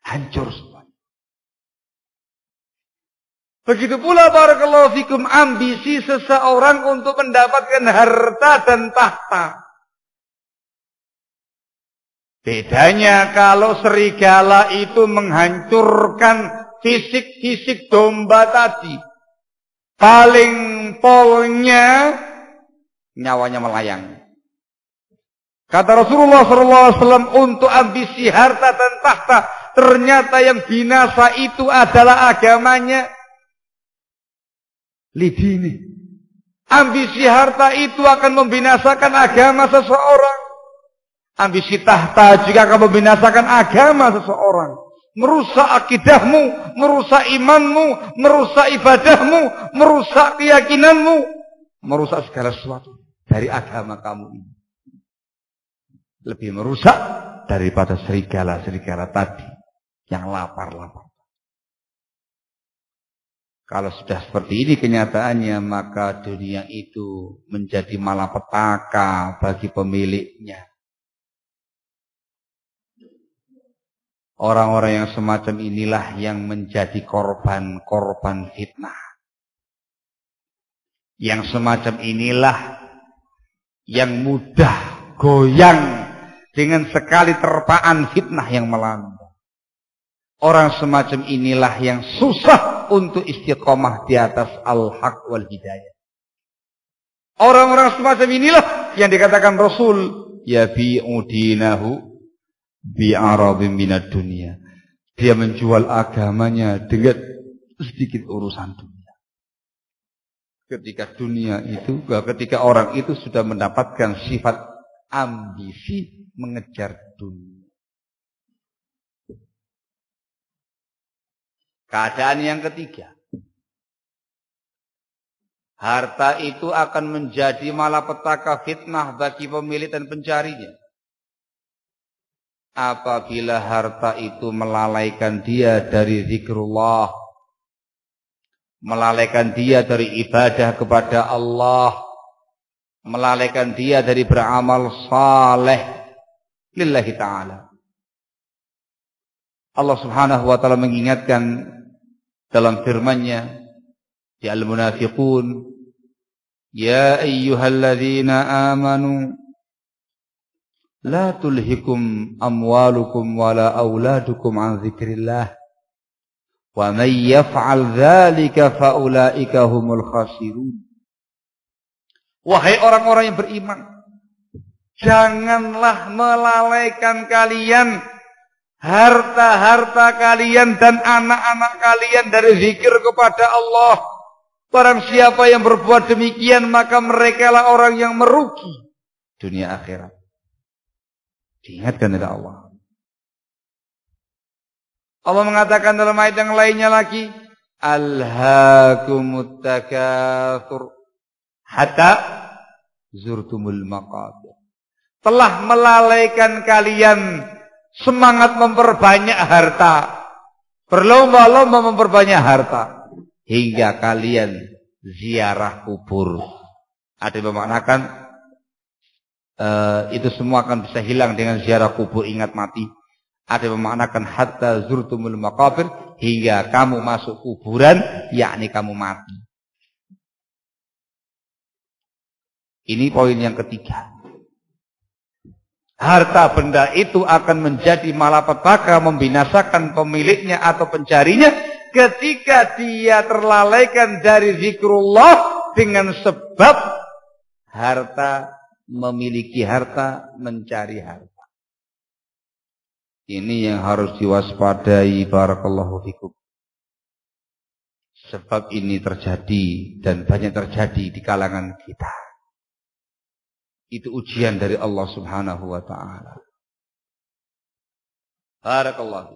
Hancur semua. Begitu pula barakallahu fikum ambisi seseorang untuk mendapatkan harta dan tahta. Bedanya kalau serigala itu menghancurkan fisik-fisik domba tadi. Paling polnya nyawanya melayang. Kata Rasulullah SAW, untuk ambisi harta dan tahta, ternyata yang binasa itu adalah agamanya. Lidini. Ambisi harta itu akan membinasakan agama seseorang. Ambisi tahta juga akan membinasakan agama seseorang. Merusak akidahmu, merusak imanmu, merusak ibadahmu, merusak keyakinanmu, merusak segala sesuatu dari agama kamu ini. Lebih merusak daripada serigala-serigala tadi yang lapar-lapar. Kalau sudah seperti ini kenyataannya, maka dunia itu menjadi malapetaka bagi pemiliknya. Orang-orang yang semacam inilah yang menjadi korban-korban fitnah. Yang semacam inilah yang mudah goyang dengan sekali terpaan fitnah yang melanda. Orang semacam inilah yang susah untuk istiqomah di atas al-haq wal hidayah. Orang-orang semacam inilah yang dikatakan Rasul, yabi'u dinahu bi'arabim minad dunia. Dia menjual agamanya dengan sedikit urusan dunia. Ketika orang itu sudah mendapatkan sifat ambisi mengejar dunia. Keadaan yang ketiga, harta itu akan menjadi malapetaka fitnah bagi pemilik dan pencarinya. Apabila harta itu melalaikan dia dari zikrullah, melalaikan dia dari ibadah kepada Allah, melalaikan dia dari beramal saleh lillahi ta'ala. Allah subhanahu wa ta'ala mengingatkan dalam firman-Nya di Al-Munafiqun, ya ayyuhalladzina amanu la tulhikum amwalukum wala auladukum an dzikrillah wa may yaf'al dzalika faulaika humul khasirun. Wahai orang-orang yang beriman, janganlah melalaikan kalian harta-harta kalian dan anak-anak kalian dari zikir kepada Allah. Barang siapa yang berbuat demikian, maka merekalah orang yang merugi dunia akhirat. Diingatkan oleh Allah. Allah mengatakan dalam ayat yang lainnya lagi, alhaakumut takatsur hatta zurtumul maqabir. Telah melalaikan kalian semangat memperbanyak harta, berlomba-lomba memperbanyak harta, hingga kalian ziarah kubur. Ada yang memaknakan itu semua akan bisa hilang dengan ziarah kubur, ingat mati. Ada yang memaknakan hatta zurtumul maqabir, hingga kamu masuk kuburan, yakni kamu mati. Ini poin yang ketiga. Harta benda itu akan menjadi malapetaka, membinasakan pemiliknya atau pencarinya ketika dia terlalaikan dari zikrullah dengan sebab harta, memiliki harta, mencari harta. Ini yang harus diwaspadai, barakallahu fikum. Sebab ini terjadi dan banyak terjadi di kalangan kita. Itu ujian dari Allah subhanahu wa ta'ala. Barakallahu.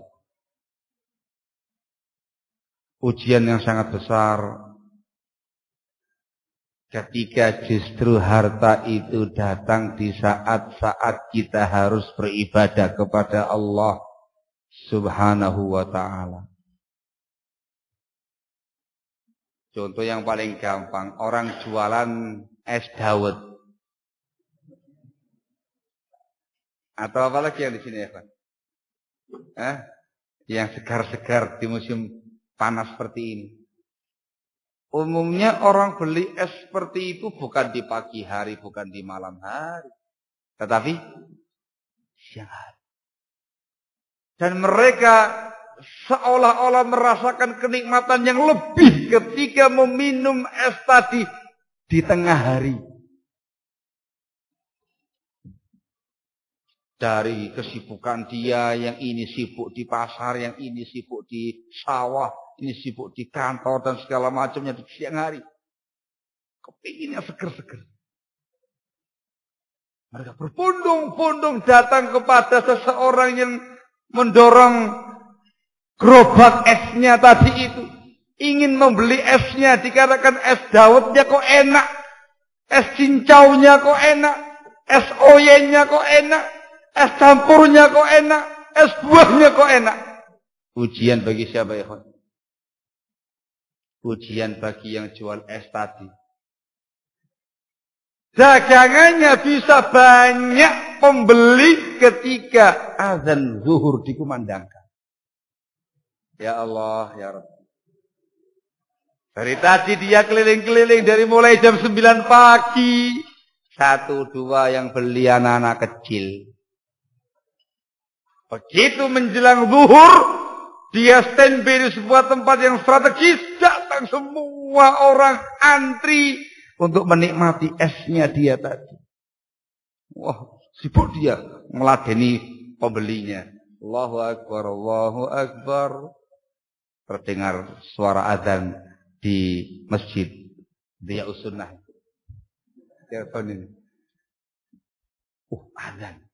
Ujian yang sangat besar ketika justru harta itu datang di saat-saat kita harus beribadah kepada Allah subhanahu wa ta'ala. Contoh yang paling gampang, orang jualan es dawet. Atau apa lagi yang di sini ya, Pak? Yang segar-segar di musim panas seperti ini. Umumnya orang beli es seperti itu bukan di pagi hari, bukan di malam hari, tetapi siang hari. Dan mereka seolah-olah merasakan kenikmatan yang lebih ketika meminum es tadi di tengah hari. Dari kesibukan dia, yang ini sibuk di pasar, yang ini sibuk di sawah, ini sibuk di kantor dan segala macamnya di siang hari. Kepinginnya seger-seger. Mereka berbondong-bondong datang kepada seseorang yang mendorong gerobak esnya tadi itu. Ingin membeli esnya, dikatakan es dawetnya kok enak, es cincaunya kok enak, es oyenya kok enak, es campurnya kok enak, es buahnya kok enak. Ujian bagi siapa ya, Khon? Ujian bagi yang jual es tadi. Dagangannya bisa banyak pembeli ketika azan zuhur dikumandangkan. Ya Allah, ya Rabb. Dari tadi dia keliling-keliling dari mulai jam 9 pagi. 1, 2 yang beli anak-anak kecil. Begitu menjelang zuhur, dia standby di sebuah tempat yang strategis. Datang semua orang antri untuk menikmati esnya dia tadi. Wah, sibuk dia meladeni pembelinya. Allahu Akbar, Allahu Akbar. Terdengar suara azan di masjid Dia Sunnah. Telepon ini. Azan.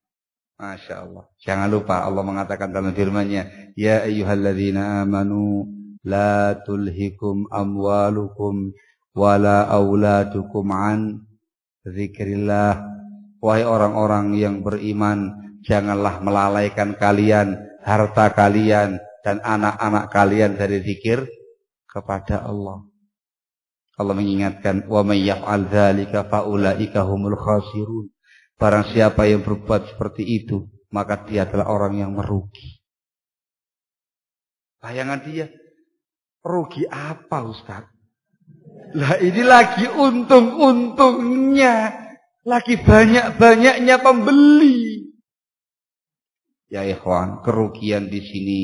Masya Allah. Jangan lupa Allah mengatakan dalam firman-Nya, ya ayyuhalladzina amanu la tulhikum amwalukum wala auladukum an zikrillah. Wahai orang-orang yang beriman, janganlah melalaikan kalian harta kalian dan anak-anak kalian dari zikir kepada Allah. Allah mengingatkan, wa may yaf'al dzalika fa ulaika humul khasirun. Barang siapa yang berbuat seperti itu, maka dia adalah orang yang merugi. Bayangan dia, rugi apa Ustaz? Lah ini lagi untung-untungnya, lagi banyak-banyaknya pembeli. Ya ikhwan, kerugian di sini,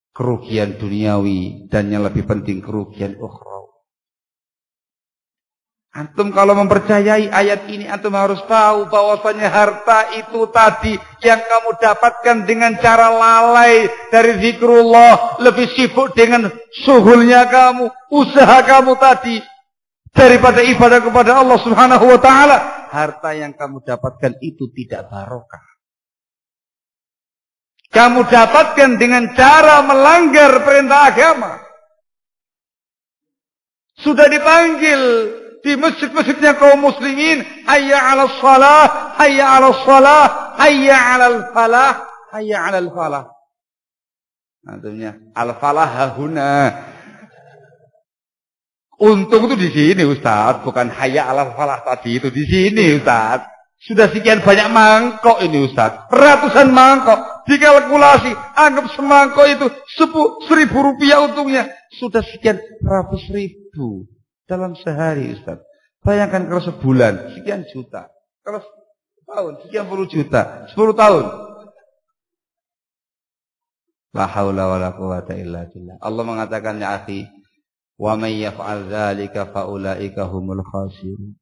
kerugian duniawi, dan yang lebih penting kerugian ukhrawi. Antum kalau mempercayai ayat ini, antum harus tahu bahwasanya harta itu tadi yang kamu dapatkan dengan cara lalai dari zikrullah, lebih sibuk dengan syughulnya kamu, usaha kamu tadi, daripada ibadah kepada Allah Subhanahu wa ta'ala. Harta yang kamu dapatkan itu tidak barokah. Kamu dapatkan dengan cara melanggar perintah agama. Sudah dipanggil di masjid-masjidnya kaum muslimin, hayya 'alas shalah, hayya 'alas shalah, hayya 'alal falah, hayya 'alal falah. Artinya al-falah hahuna. Untung itu di sini Ustaz, bukan hayya 'alal falah tadi itu di sini Ustaz. Sudah sekian banyak mangkok ini Ustaz, ratusan mangkok, dikalkulasi, anggap semangkok itu 1.000 rupiah untungnya, sudah sekian ratus ribu. Dalam sehari Ustaz. Bayangkan kalau sebulan sekian juta. Kalau setahun sekian puluh juta. 10 tahun. La haula wala quwata illa billah. Allah mengatakan ya akhi, wa may yaf'al dzalika fa ulaika humul khasirun.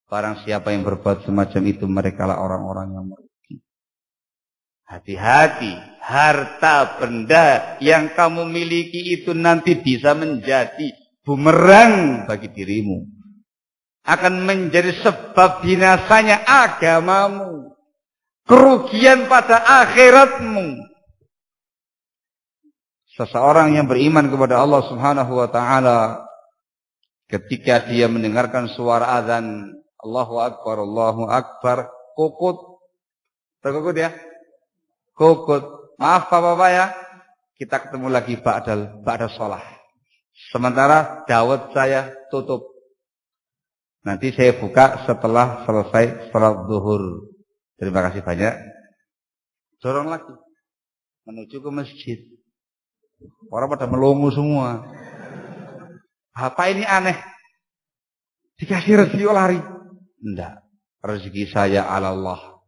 Barang siapa yang berbuat semacam itu, merekalah orang-orang yang merugi. Hati-hati, harta benda yang kamu miliki itu nanti bisa menjadi bumerang bagi dirimu, akan menjadi sebab binasanya agamamu, kerugian pada akhiratmu. Seseorang yang beriman kepada Allah Subhanahu wa ta'ala, ketika dia mendengarkan suara azan Allahu Akbar, kukut, terkukut ya, kukut. Maaf Bapak ya, kita ketemu lagi ba'da sholah. Sementara dawet saya tutup. Nanti saya buka setelah selesai salat zuhur. Terima kasih banyak. Dorong lagi menuju ke masjid. Orang pada melongo semua. Apa ini aneh? Dikasih rezeki lari. Enggak. Rezeki saya ala Allah.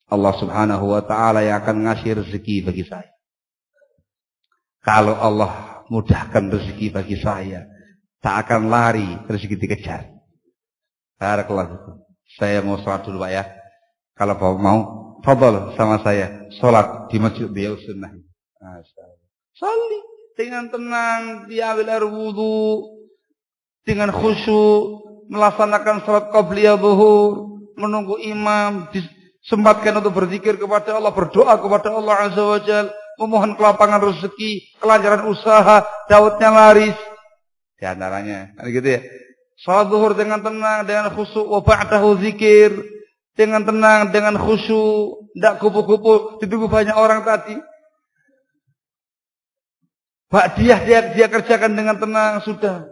Allah Subhanahu wa ta'ala yang akan ngasih rezeki bagi saya. Kalau Allah mudahkan rezeki bagi saya, tak akan lari rezeki dikejar. Barakallahu. Saya mau sholat dulu Pak ya. Kalau Bapak mau, fadhal sama saya sholat di masjid Dia Sunnah. Salli dengan tenang, diambil air wudu, dengan khusyuk, melaksanakan sholat qabliyah zuhur, menunggu imam, disempatkan untuk berzikir kepada Allah, berdoa kepada Allah Azza wa Jalla, memohon kelapangan rezeki, kelancaran usaha, dawetnya laris. Di antaranya, gitu ya. Salat zuhur dengan tenang, dengan khusyuk, wa ba'dahu zikir, dengan tenang, dengan khusyuk, tidak kupu-kupu, ditunggu banyak orang tadi. Ba'diyah dia kerjakan dengan tenang, sudah.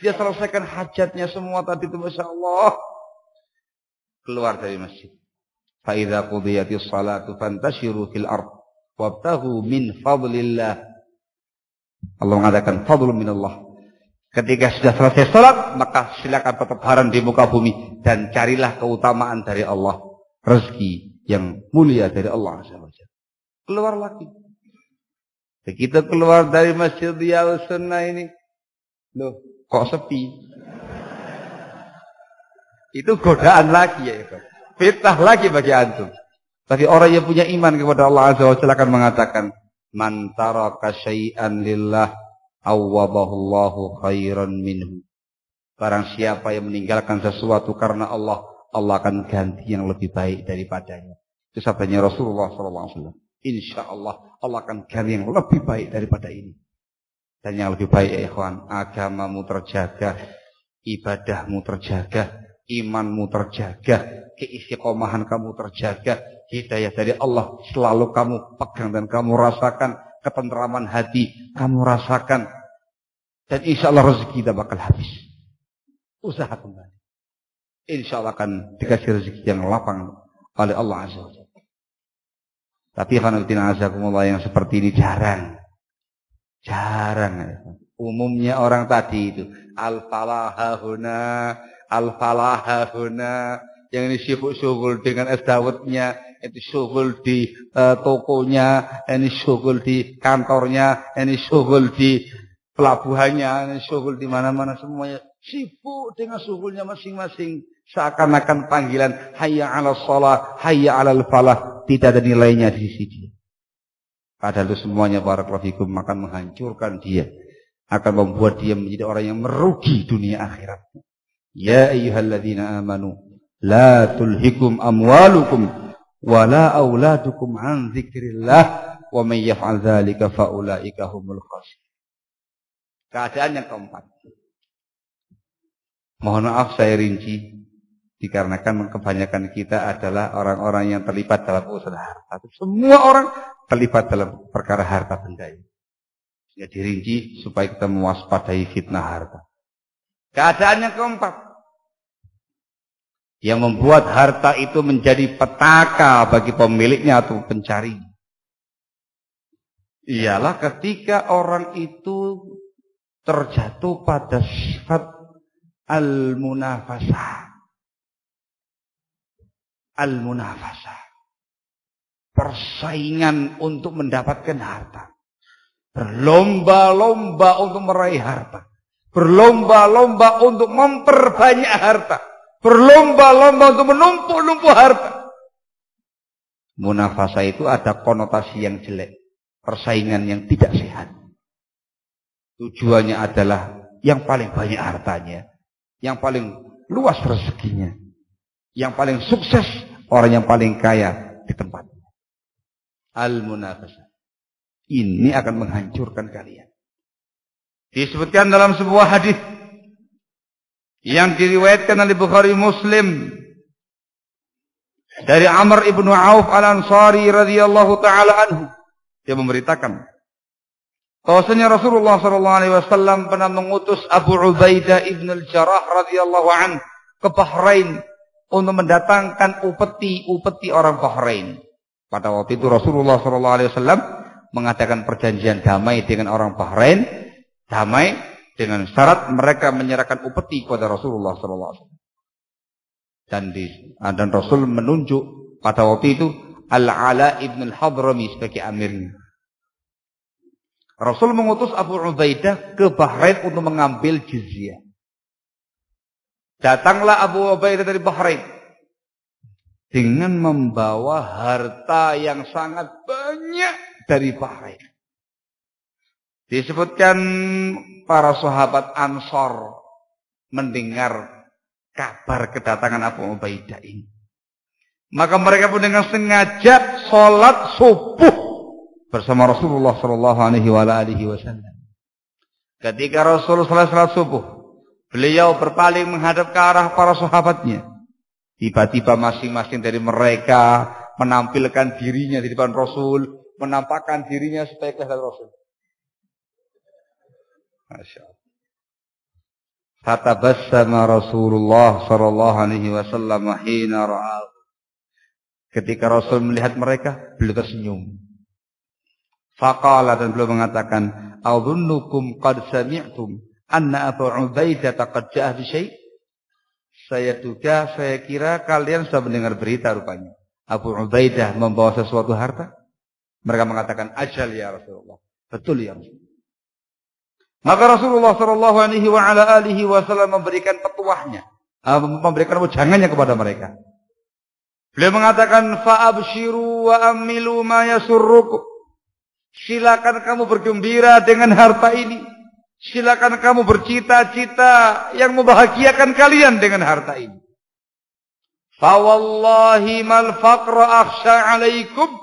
Dia selesaikan hajatnya semua tadi itu, Masya Allah. Keluar dari masjid. Fa idza qudiyatis salatu fantashiru fil ardh wabtahu min fadlillah. Allah mengatakan fadlun minallah. Ketika sudah selesai salat, maka silakan bertebaran di muka bumi dan carilah keutamaan dari Allah, rezeki yang mulia dari Allah Azza wa Jalla. Keluar lagi. Begitu keluar dari Masjid Dia Sunnah ini, loh, kok sepi? Itu godaan lagi ya, fitnah lagi bagi antum. Tapi orang yang punya iman kepada Allah Azza wa Jalla akan mengatakan, man taraka syai'an lillah awwadahullahu khairan minhu. Barang siapa yang meninggalkan sesuatu karena Allah, Allah akan ganti yang lebih baik daripadanya. Itu sabdanya Rasulullah SAW. Insya Allah, Allah akan ganti yang lebih baik daripada ini. Dan yang lebih baik ya ikhwan, agamamu terjaga, ibadahmu terjaga, imanmu terjaga, keistiqomahan kamu terjaga, hidayah dari Allah selalu kamu pegang dan kamu rasakan, ketentraman hati kamu rasakan, dan insya Allah rezeki tidak bakal habis. Usaha kembali, insya Allah akan dikasih rezeki yang lapang oleh Allah Azza wa Jalla. Tapi khanafiddin azakumullah yang seperti ini jarang. Umumnya orang tadi itu al-falahahuna, yang ini sibuk-sibuk dengan es dawetnya, itu syughul di tokonya, ini syughul di kantornya, ini syughul di pelabuhannya, ini syughul di mana-mana, semuanya sibuk dengan syughulnya masing-masing. Seakan-akan panggilan hayya 'alas shalah, hayya 'alal falah tidak ada nilainya di sisi dia. Padahal itu semuanya barakallahu fikum akan menghancurkan dia, akan membuat dia menjadi orang yang merugi dunia akhirat. Ya ayyuhalladzina amanu la tulhikum amwalukum wala auladukum an dzikrillah wa may yaf'al dzalika faulaika humul khasirun. Keadaan yang keempat. Mohon maaf saya rinci dikarenakan kebanyakan kita adalah orang-orang yang terlibat dalam urusan harta. Semua orang terlibat dalam perkara harta benda ini. Ya dirinci supaya kita mewaspadai fitnah harta. Keadaan yang keempat, yang membuat harta itu menjadi petaka bagi pemiliknya atau pencari, ialah ketika orang itu terjatuh pada sifat al-munafasah. Al-munafasah, persaingan untuk mendapatkan harta, berlomba-lomba untuk meraih harta, berlomba-lomba untuk memperbanyak harta, berlomba-lomba untuk menumpuk-numpuk harta. Munafasah itu ada konotasi yang jelek, persaingan yang tidak sehat. Tujuannya adalah yang paling banyak hartanya, yang paling luas rezekinya, yang paling sukses, orang yang paling kaya di tempatnya. Al-munafasah. Ini akan menghancurkan kalian. Disebutkan dalam sebuah hadis yang diriwayatkan oleh Bukhari Muslim dari Amr ibnu Auf al-Ansari radhiyallahu taala anhu. Dia memberitakan bahwasanya Rasulullah sallallahu alaihi wasallam pernah mengutus Abu Ubaidah ibn al-Jarrah radhiyallahu anhu ke Bahrain untuk mendatangkan upeti orang Bahrain. Pada waktu itu Rasulullah SAW mengadakan perjanjian damai dengan orang Bahrain, damai dengan syarat mereka menyerahkan upeti kepada Rasulullah SAW. Dan Rasul menunjuk pada waktu itu Al-Ala ibn al-Hadrami sebagai amirnya. Rasul mengutus Abu Ubaidah ke Bahrain untuk mengambil jizyah. Datanglah Abu Ubaidah dari Bahrain dengan membawa harta yang sangat banyak dari Bahrain. Disebutkan para sahabat Ansor mendengar kabar kedatangan Abu Ubaidah ini. Maka mereka pun dengan sengaja sholat subuh bersama Rasulullah SAW. Ketika Rasulullah sholat subuh, beliau berpaling menghadap ke arah para sahabatnya. Tiba-tiba masing-masing dari mereka menampilkan dirinya di depan Rasul, menampakkan dirinya supaya kelihatan Rasul. Masya Allah. Fatabassama Rasulullah sallallahu alaihi wasallam hina ra'ahu. Ketika Rasul melihat mereka, beliau tersenyum. Faqala, dan beliau mengatakan, "A'dhunnukum qad sami'tum anna Abu Ubaidah qad ja'a bi syai'." Saya duga, saya kira kalian sudah mendengar berita rupanya. Abu Ubaidah membawa sesuatu harta. Mereka mengatakan, "Ajal ya Rasulullah." Betul ya Rasulullah. Maka Rasulullah sallallahu alaihi wasallam memberikan petuahnya, memberikan wejangannya kepada mereka. Beliau mengatakan, "Fa'abshiru wa amilu ma yasurrukum." Silakan kamu bergembira dengan harta ini. Silakan kamu bercita-cita yang membahagiakan kalian dengan harta ini. Fa wallahi mal faqra akhsha alaikum.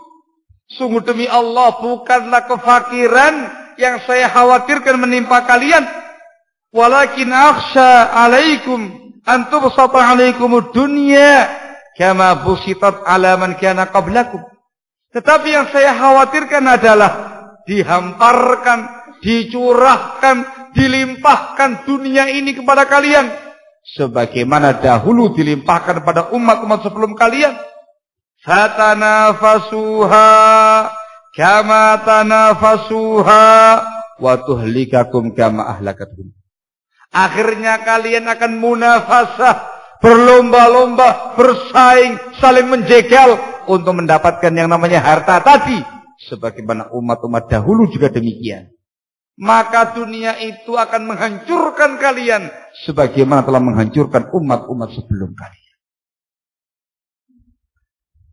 Sungguh demi Allah, bukanlah kefakiran yang saya khawatirkan menimpa kalian. Walakin akhsha alaikum an tubsata alaikumud dunya kama busitat ala man kana qablakum. Tetapi yang saya khawatirkan adalah dihamparkan, dicurahkan, dilimpahkan dunia ini kepada kalian sebagaimana dahulu dilimpahkan pada umat-umat sebelum kalian. Fatanafasuha kama tanafasuha wa tuhlikakum kama ahlakathum. Akhirnya kalian akan munafasah, berlomba-lomba, bersaing, saling menjegal untuk mendapatkan yang namanya harta tadi, sebagaimana umat-umat dahulu juga demikian. Maka dunia itu akan menghancurkan kalian sebagaimana telah menghancurkan umat-umat sebelum kalian.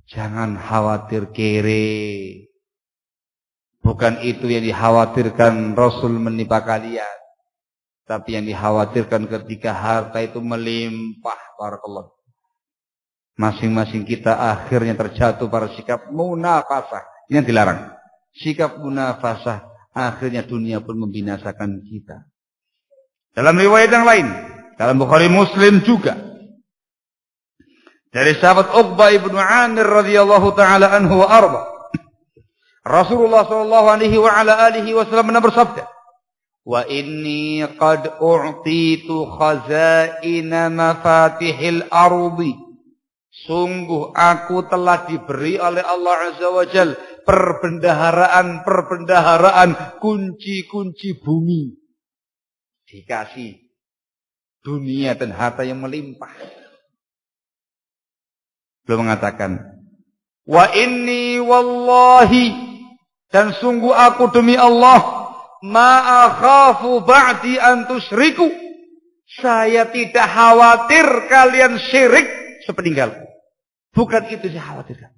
Jangan khawatir kere. Bukan itu yang dikhawatirkan Rasul menimpa kalian. Tapi yang dikhawatirkan ketika harta itu melimpah. Barakallah. Masing-masing kita akhirnya terjatuh pada sikap munafasah. Ini yang dilarang. Sikap munafasah. Akhirnya dunia pun membinasakan kita. Dalam riwayat yang lain. Dalam Bukhari Muslim juga. Dari sahabat Uqbah ibnu Amir radhiyallahu taala anhu wa arba. Rasulullah sallallahu alaihi wa ala alihi wasallam bersabda, "Wa inni qad u'titu khazaina mafatihil ardi." Sungguh aku telah diberi oleh Allah Azza wa Jalla perbendaharaan kunci-kunci bumi. Dikasih dunia dan harta yang melimpah. Beliau mengatakan, wa inni wallahi, dan sungguh aku demi Allah, ma akhafu ba'di an tusyriku. Saya tidak khawatir kalian syirik sepeninggalku. Bukan itu saya khawatirkan.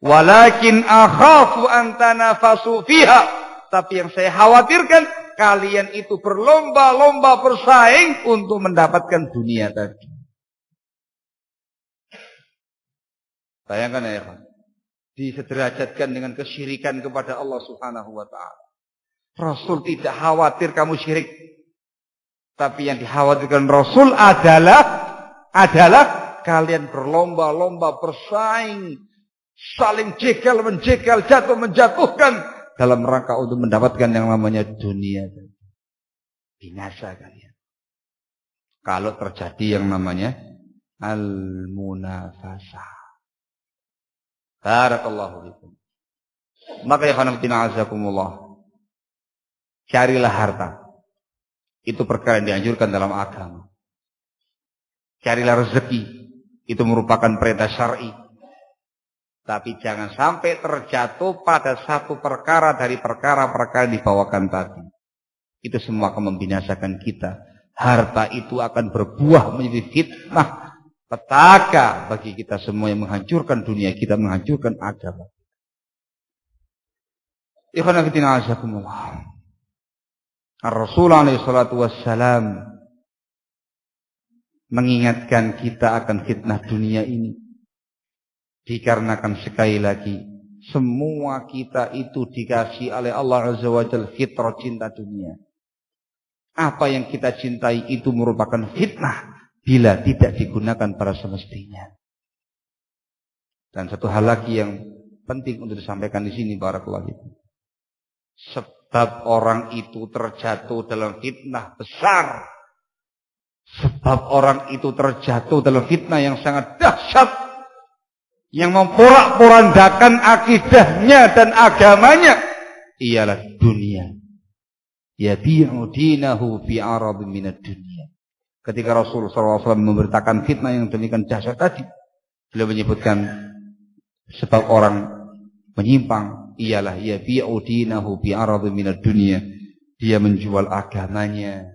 Walakin akhafu an tanafasu fiha. Tapi yang saya khawatirkan, kalian itu berlomba-lomba bersaing untuk mendapatkan dunia tadi. Bayangkan ya, disederajatkan dengan kesyirikan kepada Allah Subhanahu wa taala. Rasul tidak khawatir kamu syirik. Tapi yang dikhawatirkan Rasul adalah kalian berlomba-lomba bersaing, saling jegal menjegal, jatuh menjatuhkan dalam rangka untuk mendapatkan yang namanya dunia. Binasa kalian. Kalau terjadi yang namanya al-munafasah. Barakallahu fikum. Maka ya khanatina azakumullah. Carilah harta. Itu perkara yang dianjurkan dalam agama. Carilah rezeki. Itu merupakan perintah syar'i. Tapi jangan sampai terjatuh pada satu perkara dari perkara-perkara yang dibawakan tadi. Itu semua akan membinasakan kita. Harta itu akan berbuah menjadi fitnah, petaka bagi kita semua yang menghancurkan dunia kita, menghancurkan agama. Ikhwan fillah azakumullah. Ar-Rasul alaihi salatu wassalam mengingatkan kita akan fitnah dunia ini. Dikarenakan sekali lagi semua kita itu dikasih oleh Allah Azza wa Jalla fitrah cinta dunia. Apa yang kita cintai itu merupakan fitnah bila tidak digunakan pada semestinya. Dan satu hal lagi yang penting untuk disampaikan di sini, barakallahu fikum. Sebab orang itu terjatuh dalam fitnah besar. Sebab orang itu terjatuh dalam fitnah yang sangat dahsyat, yang memporak-porandakan akidahnya dan agamanya, ialah dunia. Yabi'u dinahu fi 'aradin minad dunya. Ketika Rasulullah SAW memberitakan fitnah yang demikian dahsyat tadi, beliau menyebutkan sebab orang menyimpang ialah yabi'u dinahu bi 'aradin minad dunya. Dia menjual agamanya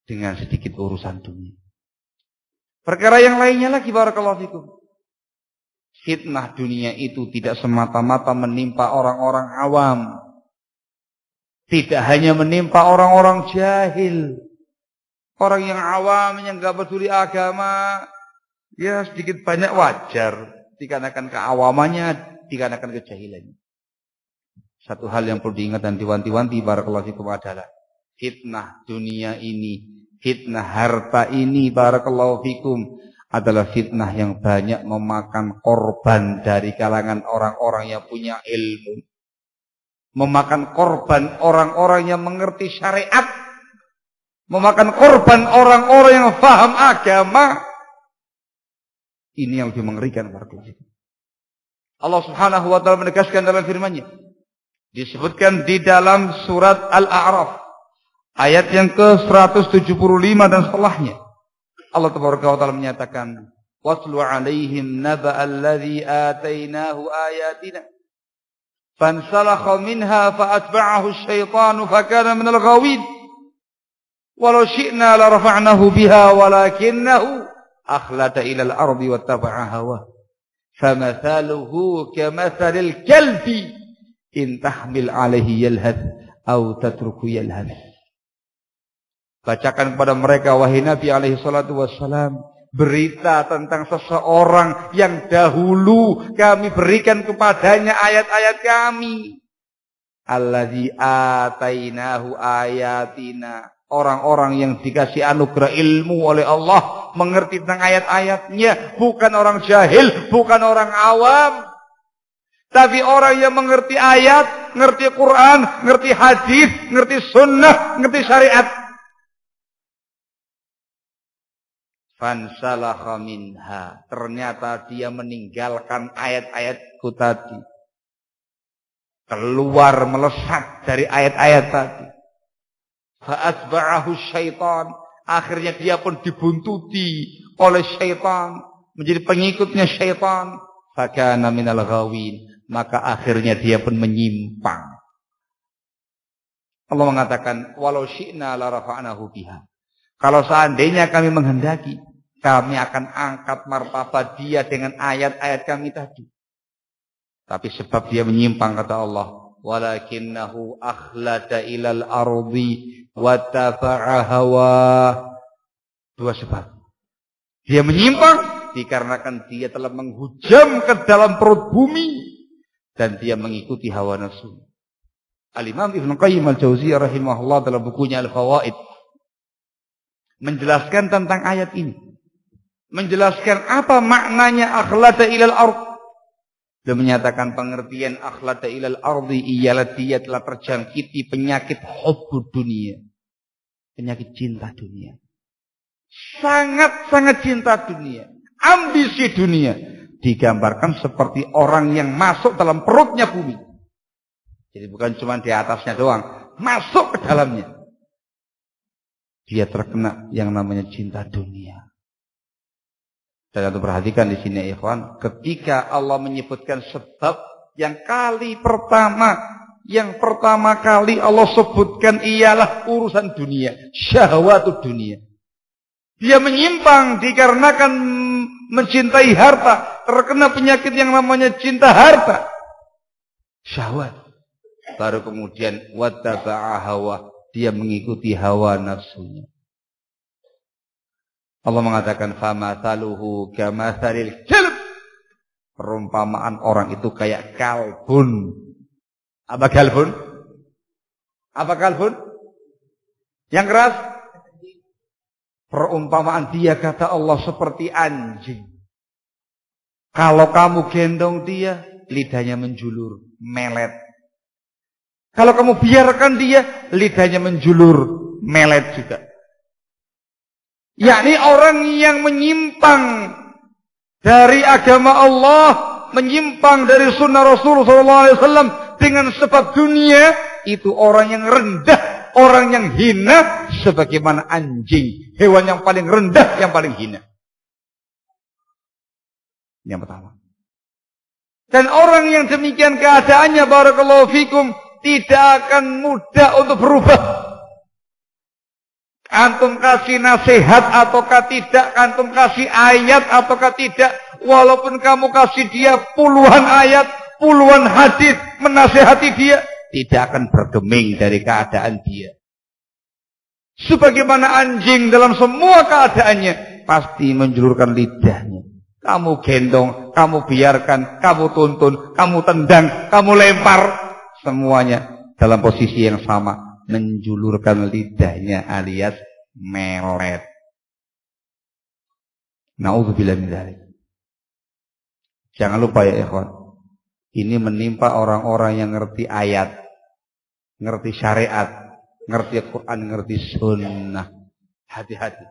dengan sedikit urusan dunia. Perkara yang lainnya lagi, barakallahu fikum. Fitnah dunia itu tidak semata-mata menimpa orang-orang awam. Tidak hanya menimpa orang-orang jahil, orang yang awam yang nggak peduli agama, ya sedikit banyak wajar dikarenakan keawamannya, dikarenakan kejahilannya. Satu hal yang perlu diingat dan diwanti-wanti barakallahu fikum adalah fitnah dunia ini, fitnah harta ini barakallahu fikum adalah fitnah yang banyak memakan korban dari kalangan orang-orang yang punya ilmu. Memakan korban orang-orang yang mengerti syariat. Memakan korban orang-orang yang paham agama. Ini yang lebih mengerikan barakallahu fikum. Allah Subhanahu wa taala menegaskan dalam firman-Nya. Disebutkan di dalam surat Al-A'raf ayat yang ke-175 dan setelahnya. Allah Tabaraka wa taala menyatakan, "Watlu 'alaihim naba'al ladzi atainahu ayatina fansalakha minha fa'atba'ahu asy-syaitanu fakana minal ghawin. Walau syi'na la rafa'nahu biha walakinnahu akhlada ilal ardi wattaba'a hawa. Famathaluhu kamathalil kalbi in tahmil 'alaihi yalhath aw tatruku yalhath." Bacakan kepada mereka wahai Nabi alaihi salatu wassalam berita tentang seseorang yang dahulu kami berikan kepadanya ayat-ayat kami. Allazi atainahu ayatina. Orang-orang yang dikasih anugerah ilmu oleh Allah, mengerti tentang ayat-ayatnya, bukan orang jahil, bukan orang awam. Tapi orang yang mengerti ayat, ngerti Quran, ngerti hadis, ngerti sunnah, ngerti syariat. Fansalakha minha. Ternyata dia meninggalkan ayat-ayatku tadi. Keluar melesat dari ayat-ayat tadi. Fa'atba'ahu syaitan. Akhirnya dia pun dibuntuti oleh syaitan. Menjadi pengikutnya syaitan. Fakana minal ghawin. Maka akhirnya dia pun menyimpang. Allah mengatakan, walau syi'na la rafa'nahu biha. Kalau seandainya kami menghendaki, kami akan angkat martabat dia dengan ayat-ayat kami tadi. Tapi sebab dia menyimpang, kata Allah, walakinnahu akhlada ilal ardi wattaba'a hawa. Dua sebab. Dia menyimpang dikarenakan dia telah menghujam ke dalam perut bumi dan dia mengikuti hawa nafsu. Al-Imam Ibnu Qayyim Al-Jauziyah rahimahullah dalam bukunya Al-Fawaid menjelaskan tentang ayat ini. Menjelaskan apa maknanya akhlada ilal ard. Dia menyatakan pengertian akhlada ilal ardi ialah dia telah terjangkiti penyakit hubbud dunia. Penyakit cinta dunia. Sangat-sangat cinta dunia. Ambisi dunia. Digambarkan seperti orang yang masuk dalam perutnya bumi. Jadi bukan cuma di atasnya doang. Masuk ke dalamnya. Dia terkena yang namanya cinta dunia. Dan untuk perhatikan di sini ikhwan, ketika Allah menyebutkan sebab yang pertama kali Allah sebutkan ialah urusan dunia, syahwatud dunia. Dia menyimpang dikarenakan mencintai harta, terkena penyakit yang namanya cinta harta, syahwat. Baru kemudian wattaba'a hawa. Dia mengikuti hawa nafsunya. Allah mengatakan famathaluhu kamathalil kalb. Perumpamaan orang itu kayak kalbun. Apa kalbun? Apa kalbun? Yang keras? Perumpamaan dia kata Allah seperti anjing. Kalau kamu gendong dia, lidahnya menjulur, melet. Kalau kamu biarkan dia, lidahnya menjulur, melet juga. Yakni orang yang menyimpang dari agama Allah, menyimpang dari sunnah Rasulullah SAW dengan sebab dunia, itu orang yang rendah, orang yang hina, sebagaimana anjing, hewan yang paling rendah, yang paling hina. Yang pertama. Dan orang yang demikian keadaannya, barakallahu fikum, tidak akan mudah untuk berubah. Antum kasih nasihat ataukah tidak, antum kasih ayat ataukah tidak, walaupun kamu kasih dia puluhan ayat, puluhan hadis menasihati dia, tidak akan bergeming dari keadaan dia. Sebagaimana anjing dalam semua keadaannya pasti menjulurkan lidahnya. Kamu gendong, kamu biarkan, kamu tuntun, kamu tendang, kamu lempar, semuanya dalam posisi yang sama, menjulurkan lidahnya alias melet. Na'udzubillah min dzalik. Jangan lupa ya ikhwan, ini menimpa orang-orang yang ngerti ayat, ngerti syariat, ngerti Quran, ngerti sunnah. Hati-hati.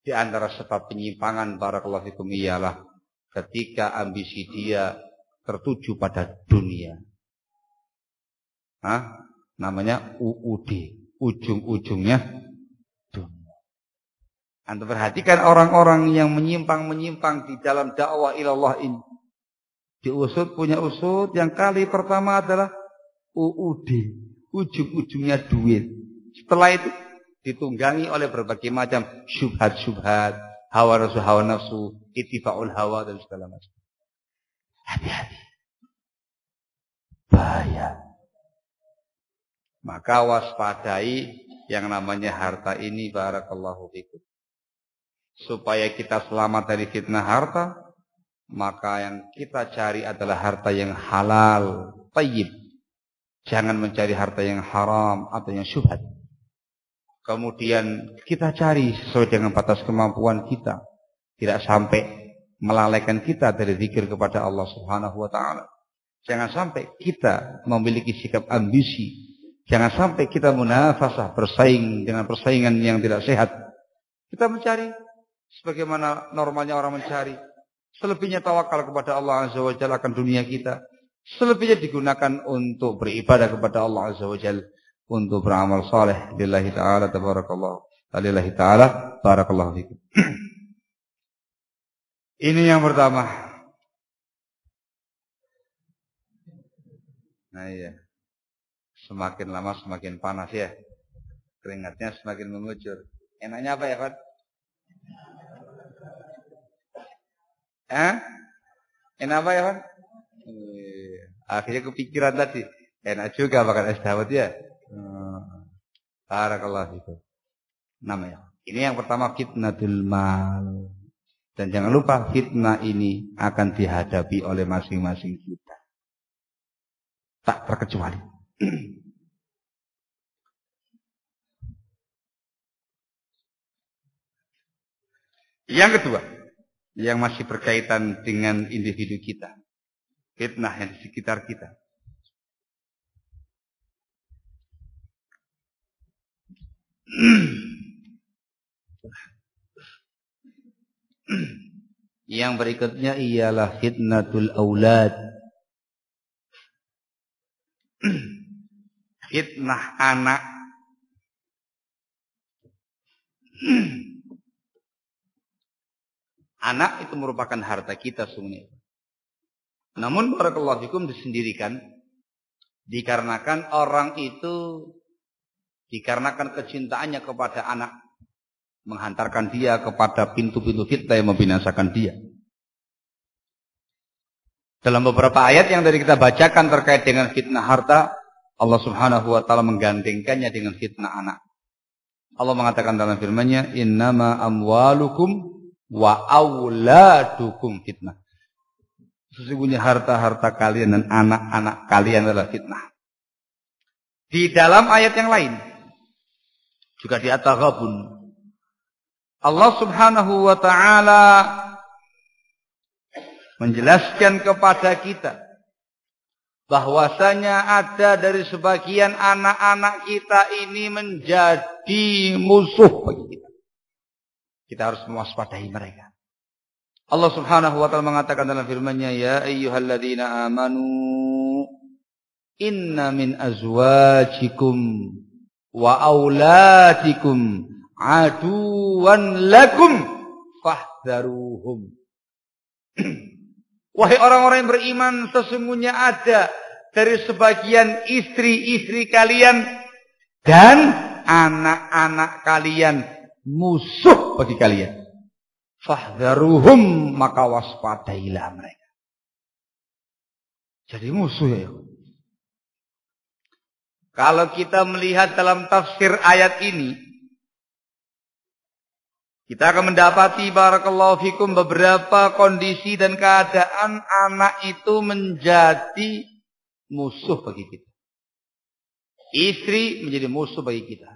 Di antara sebab penyimpangan barakallahu fikum ialah ketika ambisi dia tertuju pada dunia. Namanya UUD, ujung-ujungnya dunia. Anda perhatikan orang-orang yang menyimpang-menyimpang di dalam dakwah ilallah ini. Diusut punya usut, yang kali pertama adalah UUD, ujung-ujungnya duit. Setelah itu ditunggangi oleh berbagai macam syubhat-syubhat, hawa nafsu, ittifa'ul hawa dan segala macam. Hati-hati. Bahaya. Maka waspadai yang namanya harta ini barakallahu fikum. Supaya kita selamat dari fitnah harta, maka yang kita cari adalah harta yang halal, thayyib. Jangan mencari harta yang haram atau yang syubhat. Kemudian kita cari sesuai dengan batas kemampuan kita. Tidak sampai melalaikan kita dari zikir kepada Allah Subhanahu wa ta'ala. Jangan sampai kita memiliki sikap ambisi. Jangan sampai kita munafasah, bersaing dengan persaingan yang tidak sehat. Kita mencari sebagaimana normalnya orang mencari. Selebihnya tawakal kepada Allah Azza wa Jalla akan dunia kita. Selebihnya digunakan untuk beribadah kepada Allah Azza wa Jalla. Untuk beramal saleh lillahi ta'ala tabarakallah. Lillahi ta'ala barakallahu fikum. Ini yang pertama. Nah iya. Semakin lama semakin panas ya. Keringatnya semakin mengucur. Enaknya apa ya, Pak? Enak apa ya, Pak? Akhirnya kepikiran tadi. Enak juga makan es dawet ya. Barakallahu fikum. Namanya. Ini yang pertama fitnatul mal. Dan jangan lupa fitnah ini akan dihadapi oleh masing-masing kita. Tak terkecuali. Yang kedua, yang masih berkaitan dengan individu kita. Fitnah yang di sekitar kita. Yang berikutnya ialah fitnatul aulad. Fitnah anak. Anak itu merupakan harta kita semuanya. Namun barakallahu fikum disendirikan dikarenakan orang itu dikarenakan kecintaannya kepada anak menghantarkan dia kepada pintu-pintu fitnah yang membinasakan dia. Dalam beberapa ayat yang tadi kita bacakan terkait dengan fitnah harta, Allah Subhanahu wa taala menggandengkannya dengan fitnah anak. Allah mengatakan dalam firman-Nya, "Innama amwalukum wa auladukum fitnah." Sesungguhnya harta-harta kalian dan anak-anak kalian adalah fitnah. Di dalam ayat yang lain juga di At-Taghabun, Allah Subhanahu wa taala menjelaskan kepada kita bahwasanya ada dari sebagian anak-anak kita ini menjadi musuh bagi kita. Kita harus mewaspadai mereka. Allah Subhanahu wa taala mengatakan dalam firman-Nya, "Ya ayyuhalladzina amanu inna min azwajikum wa auladikum aduwan lakum fahdharuhum." Wahai orang-orang yang beriman, sesungguhnya ada dari sebagian istri-istri kalian dan anak-anak kalian musuh bagi kalian. Fahdharuhum, maka waspadailah mereka. Jadi musuh ya. Kalau kita melihat dalam tafsir ayat ini, kita akan mendapati barakallahu fikum beberapa kondisi dan keadaan anak itu menjadi musuh bagi kita. Istri menjadi musuh bagi kita.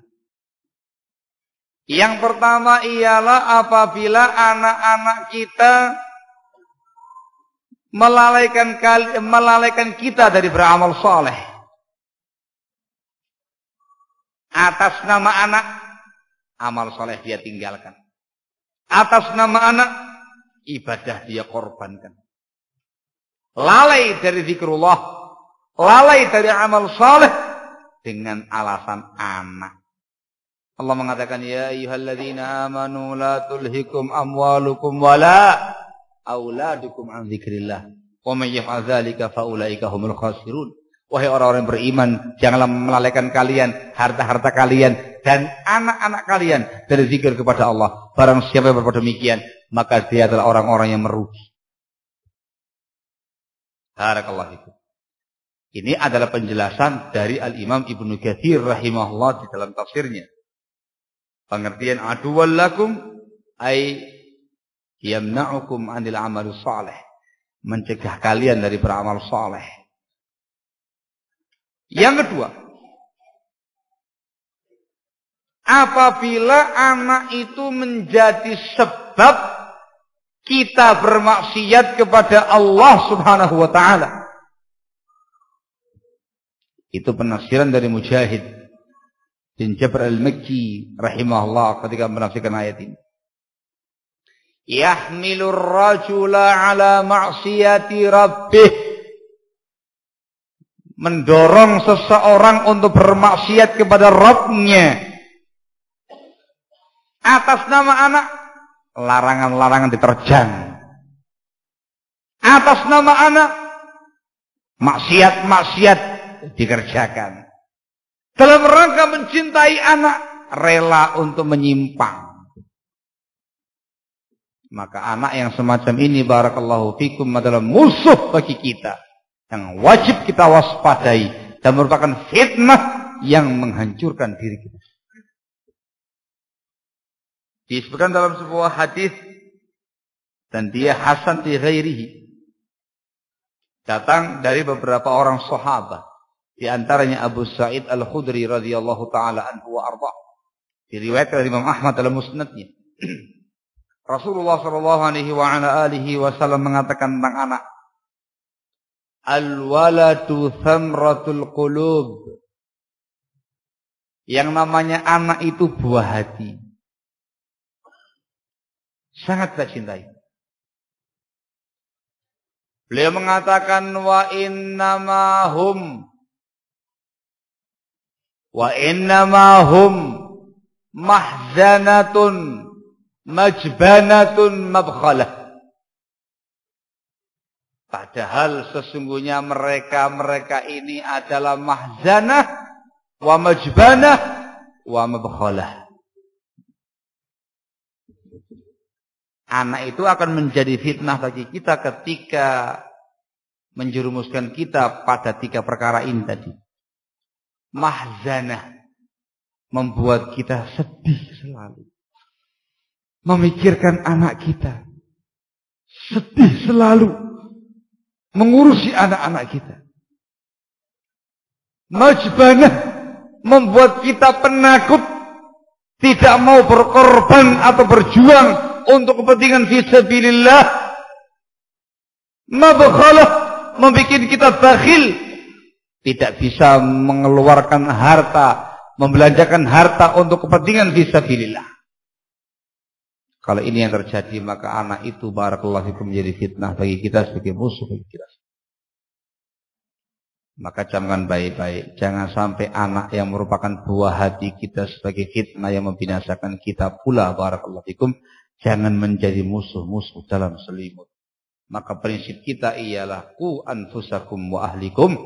Yang pertama ialah apabila anak-anak kita melalaikan kita dari beramal saleh. Atas nama anak, amal saleh dia tinggalkan. Atas nama anak, ibadah dia korbankan. Lalai dari zikrullah, lalai dari amal saleh dengan alasan anak. Allah mengatakan, ya ayyuhalladzina amanu la tulhikum amwalukum wala auladukum an dzikrillah. Wa may yaf'al dzalika fa ulaika humul khasirun. Wahai orang-orang beriman, janganlah melalaikan kalian, harta-harta kalian, dan anak-anak kalian dari zikir kepada Allah. Barang siapa yang berbuat demikian, maka dia adalah orang-orang yang merugi. Barakallahu fikum. Ini adalah penjelasan dari Al-Imam Ibnu Katsir rahimahullah di dalam tafsirnya. Pengertian aduwwal lakum ay yamna'ukum 'anil 'amali shalih. Mencegah kalian dari beramal saleh. Yang kedua, apabila anak itu menjadi sebab kita bermaksiat kepada Allah Subhanahu wa taala. Itu penafsiran dari Mujahid bin Jabr al-Makki rahimahullah ketika menafsirkan ayat ini. Yahmilur rajula ala ma'siyati rabbih. Mendorong seseorang untuk bermaksiat kepada Rabb-nya. Atas nama anak, larangan-larangan diterjang. Atas nama anak, maksiat-maksiat dikerjakan. Dalam rangka mencintai anak, rela untuk menyimpang. Maka anak yang semacam ini barakallahu fikum adalah musuh bagi kita. Yang wajib kita waspadai dan merupakan fitnah yang menghancurkan diri kita. Disebutkan dalam sebuah hadis dan dia hasan li ghairihi. Datang dari beberapa orang sahabat, di antaranya Abu Sa'id Al-Khudri radhiyallahu taala anhu wa arda. Diriwayatkan oleh Imam Ahmad dalam musnadnya. Rasulullah sallallahu alaihi wa ala alihi wasallam mengatakan tentang anak, al-waladu thamratul qulub. Yang namanya anak itu buah hati. Sangat kita cintai. Beliau mengatakan wa innamahum mahzanatun majbanatun mabkhalah. Padahal sesungguhnya mereka ini adalah mahzanah wa majbanah wa mabkhalah. Anak itu akan menjadi fitnah bagi kita ketika menjerumuskan kita pada 3 perkara ini tadi. Mahzanah, membuat kita sedih selalu. Memikirkan anak kita. Sedih selalu. Mengurusi anak-anak kita. Majbanah, membuat kita penakut, tidak mau berkorban atau berjuang untuk kepentingan fisabilillah. Mabkhalah, membuat kita bakhil, tidak bisa mengeluarkan harta, membelanjakan harta untuk kepentingan fisabilillah. Kalau ini yang terjadi, maka anak itu barakallahu fikum menjadi fitnah bagi kita, sebagai musuh bagi kita. Maka camkan baik-baik, jangan sampai anak yang merupakan buah hati kita sebagai fitnah yang membinasakan kita pula barakallahu fikum, jangan menjadi musuh-musuh dalam selimut. Maka prinsip kita ialah qu anfusakum wa ahlikum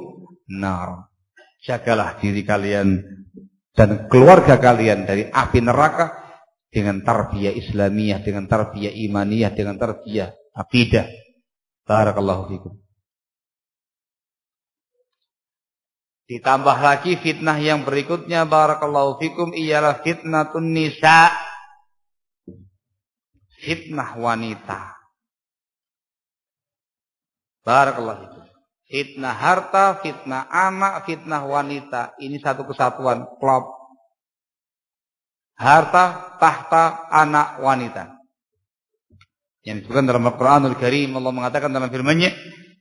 nar. Jagalah diri kalian dan keluarga kalian dari api neraka dengan tarbiyah Islamiyah, dengan tarbiyah imaniyah, dengan tarbiyah akidah. Barakallahu fikum. Ditambah lagi fitnah yang berikutnya, barakallahu fikum, ialah fitnatun nisa. Fitnah wanita. Barakallahu fikum. Fitnah harta, fitnah anak, fitnah wanita. Ini satu kesatuan, klop. Harta, tahta, anak, wanita. Yang disebutkan dalam Al-Quranul Karim, Allah mengatakan dalam firman-Nya,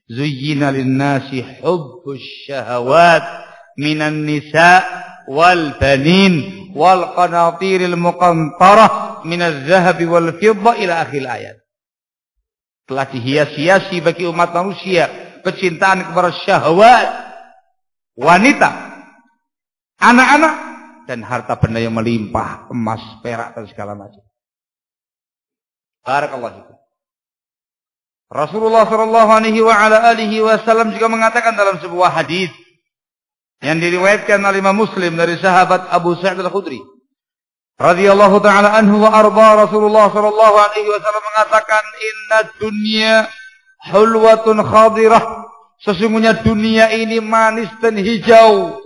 Zuyyina lin-nasi hubbus syahawat minan nisa wal banin wal qanatiril muqantarah minaz zahabi wal fiddah ila akhir ayat. Telah dihias-hiasi bagi umat manusia kecintaan kepada syahwat, wanita, anak-anak, dan harta benda yang melimpah, emas, perak, dan segala macam. Barakallahu fikum. Rasulullah sallallahu alaihi wa ala alihi wasallam juga mengatakan dalam sebuah hadis yang diriwayatkan oleh Imam Muslim dari sahabat Abu Sa'id Al-Khudri radhiyallahu taala anhu wa arda, Rasulullah sallallahu alaihi wasallam mengatakan, inna dunya hulwatun khadirah, sesungguhnya dunia ini manis dan hijau,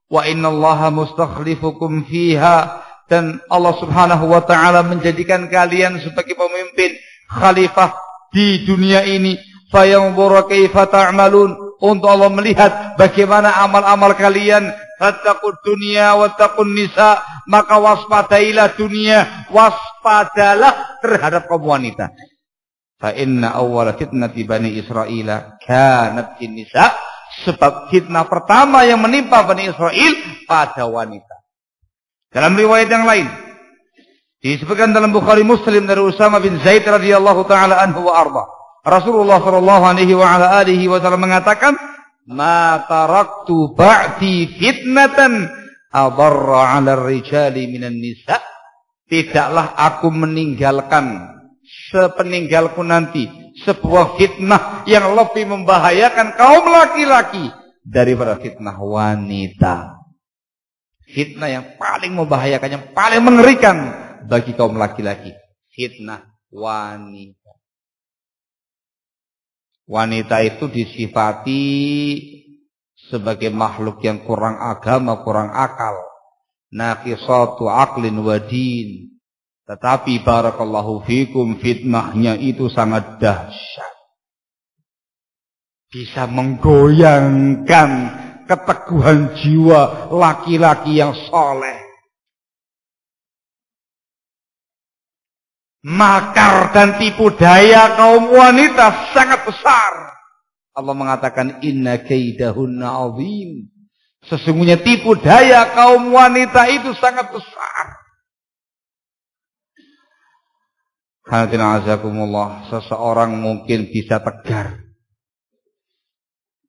wa innallaha mustakhlifukum fiha, dan Allah subhanahu wa ta'ala menjadikan kalian sebagai pemimpin khalifah di dunia ini, fayanzura kaifa ta'malun, untuk Allah melihat bagaimana amal-amal kalian. Fattaqud dunya wattaqun nisa, maka waspadailah dunia, waspadalah terhadap kaum wanita. Fa inna awwala fitnati bani Israila kanat fin nisa, sebab fitnah pertama yang menimpa Bani Israel pada wanita. Dalam riwayat yang lain disebutkan dalam Bukhari Muslim dari Usama bin Zaid radhiyallahu taala anhu wa arda, Rasulullah sallallahu alaihi wa ala alihi wasallam mengatakan, ma taraktu ba'di fitnatan adarra 'ala ar-rijali minan nisa, tidaklah aku meninggalkan sepeninggalku nanti sebuah fitnah yang lebih membahayakan kaum laki-laki daripada fitnah wanita. Fitnah yang paling membahayakan, yang paling mengerikan bagi kaum laki-laki, fitnah wanita. Wanita itu disifati sebagai makhluk yang kurang agama, kurang akal, naqisatu aqlin wa din. Tetapi barakallahu fikum, fitnahnya itu sangat dahsyat. Bisa menggoyangkan keteguhan jiwa laki-laki yang soleh. Makar dan tipu daya kaum wanita sangat besar. Allah mengatakan, inna kaidahunna azim, sesungguhnya tipu daya kaum wanita itu sangat besar. Hadirin azakumullah, seseorang mungkin bisa tegar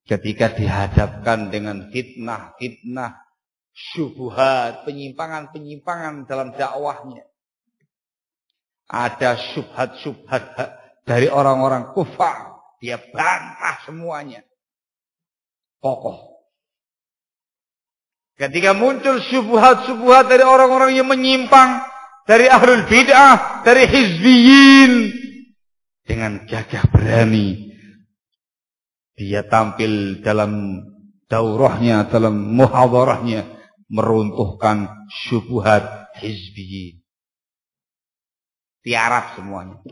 ketika dihadapkan dengan fitnah-fitnah, syubhat, penyimpangan-penyimpangan dalam dakwahnya. Ada syubhat-syubhat dari orang-orang kufar, dia bantah semuanya, kokoh. Ketika muncul syubhat-syubhat dari orang-orang yang menyimpang, dari ahlul bid'ah, dari hizbiyin, dengan gagah berani dia tampil dalam daurahnya, dalam muhadharahnya, meruntuhkan syubhat hizbiyin. Tiarap semuanya.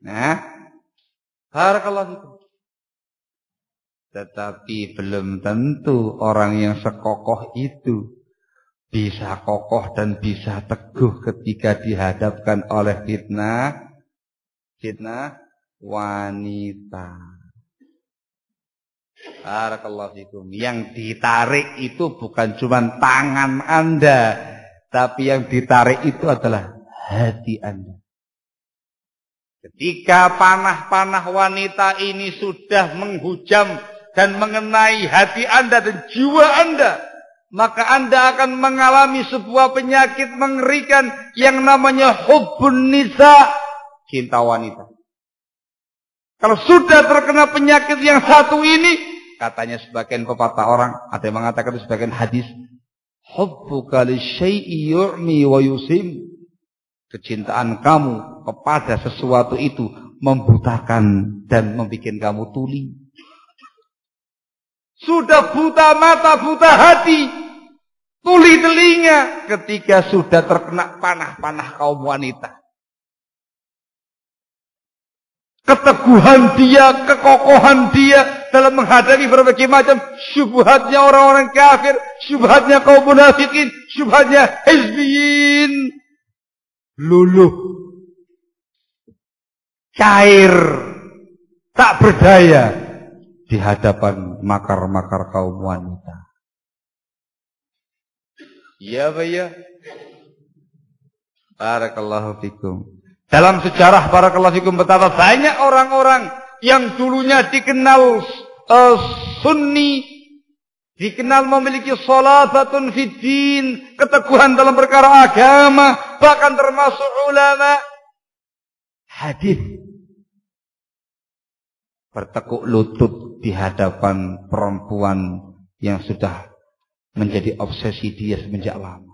Nah, barakallahu fikum. Tetapi belum tentu orang yang sekokoh itu bisa kokoh dan bisa teguh ketika dihadapkan oleh fitnah wanita. Barakallahu fikum. Yang ditarik itu bukan cuma tangan Anda, tapi yang ditarik itu adalah hati Anda. Ketika panah-panah wanita ini sudah menghujam dan mengenai hati Anda dan jiwa Anda, maka Anda akan mengalami sebuah penyakit mengerikan yang namanya hubbun nisa, cinta wanita. Kalau sudah terkena penyakit yang satu ini, katanya sebagian pepatah orang, ada yang mengatakan itu sebagian hadis, hubbuka lisyai'i yu'mi wa yusim. Kecintaan kamu kepada sesuatu itu membutakan dan membuat kamu tuli. sudah buta mata, buta hati, tuli telinga ketika sudah terkena panah-panah kaum wanita. Keteguhan dia, kekokohan dia dalam menghadapi berbagai macam syubhatnya orang-orang kafir, syubhatnya kaum munafikin, syubhatnya hizbiyin, luluh, cair, tak berdaya di hadapan makar-makar kaum wanita. Ya, ya. Barakallahu fikum. Dalam sejarah barakallahu fikum betapa banyak orang-orang yang dulunya dikenal sunni, dikenal memiliki salafatun fid din, keteguhan dalam perkara agama, bahkan termasuk ulama hadis, bertekuk lutut di hadapan perempuan yang sudah menjadi obsesi dia semenjak lama.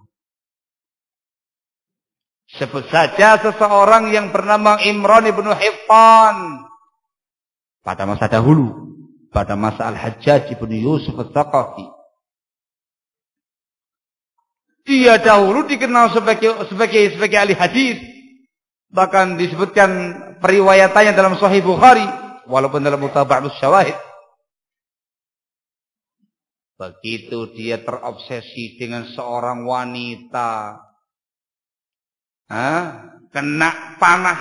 Sebut saja seseorang yang bernama Imran ibn Hittan pada masa dahulu, pada masa Al-Hajjaj ibn Yusuf Al-Thaqafi. Dia dahulu dikenal sebagai ahli hadis, bahkan disebutkan periwayatannya dalam Sahih Bukhari, walaupun dalam Mutaba'us Syawahid. Begitu dia terobsesi dengan seorang wanita, kena panah,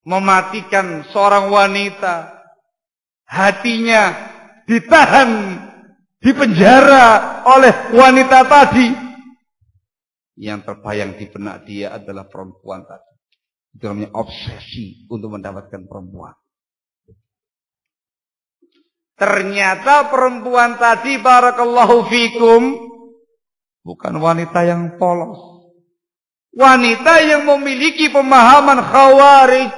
mematikan seorang wanita, hatinya ditahan, dipenjara oleh wanita tadi. Yang terbayang di benak dia adalah perempuan tadi. Itu namanya obsesi untuk mendapatkan perempuan. Ternyata perempuan tadi, barakallahu fikum, bukan wanita yang polos. Wanita yang memiliki pemahaman khawarij.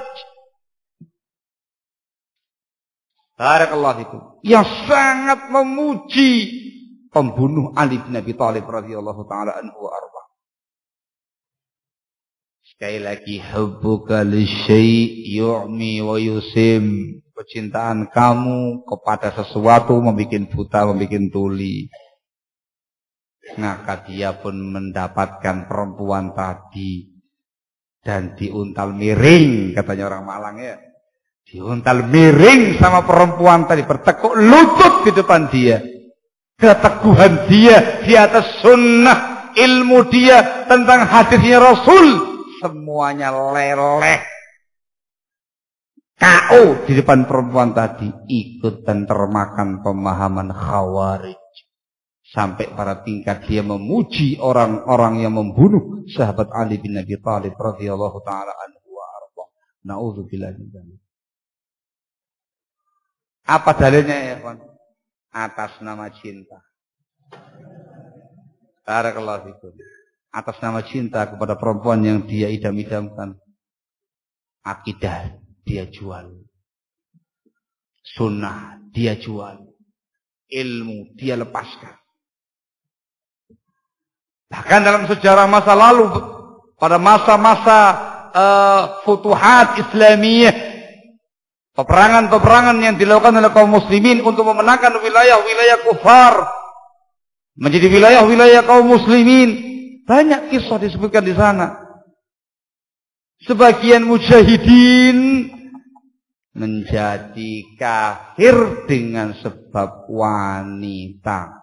Barakallahu fikum. Yang sangat memuji pembunuh Ali bin Abi Thalib radhiyallahu taala anhu wa arba. Sekali lagi, hubbuka lisyai' yu'mi wa yusim. Kecintaan kamu kepada sesuatu membuat buta, membuat tuli. Maka dia pun mendapatkan perempuan tadi dan diuntal miring, katanya orang Malang ya. Diuntal miring sama perempuan tadi, bertekuk lutut di depan dia. Keteguhan dia di atas sunnah, ilmu dia tentang hadisnya Rasul, semuanya leleh. KO di depan perempuan tadi, ikut dan termakan pemahaman khawarij. Sampai pada tingkat dia memuji orang-orang yang membunuh sahabat Ali bin Abi Thalib radhiyallahu taala anhu wa arba. Nauzubillah min dzalik. Apa dalilnya ya, kawan? Atas nama cinta. Barakallahu fikum. Atas nama cinta kepada perempuan yang dia idam-idamkan. Akidah dia jual. Sunnah dia jual. Ilmu dia lepaskan. Bahkan dalam sejarah masa lalu, pada masa-masa futuhat Islamiyah, peperangan-peperangan yang dilakukan oleh kaum muslimin untuk memenangkan wilayah-wilayah kufar menjadi wilayah-wilayah kaum muslimin, banyak kisah disebutkan di sana. Sebagian mujahidin menjadi kafir dengan sebab wanita.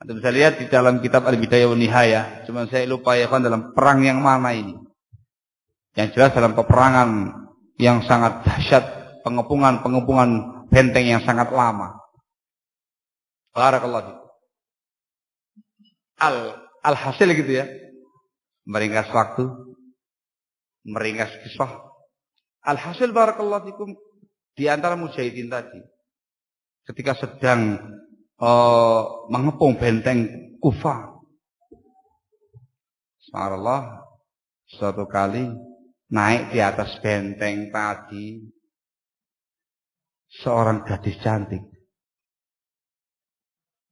Anda bisa lihat di dalam kitab Al-Bidayah wa Nihayah. Cuma saya lupa ya kan dalam perang yang mana ini. Yang jelas dalam peperangan yang sangat dahsyat, pengepungan benteng yang sangat lama. Barakallahu. Alhasil gitu ya. Meringkas waktu, meringkas kisah. Alhasil barakallahu fikum, di antara mujahidin tadi ketika sedang mengepung benteng Kufah. Subhanallah, suatu kali naik di atas benteng tadi seorang gadis cantik,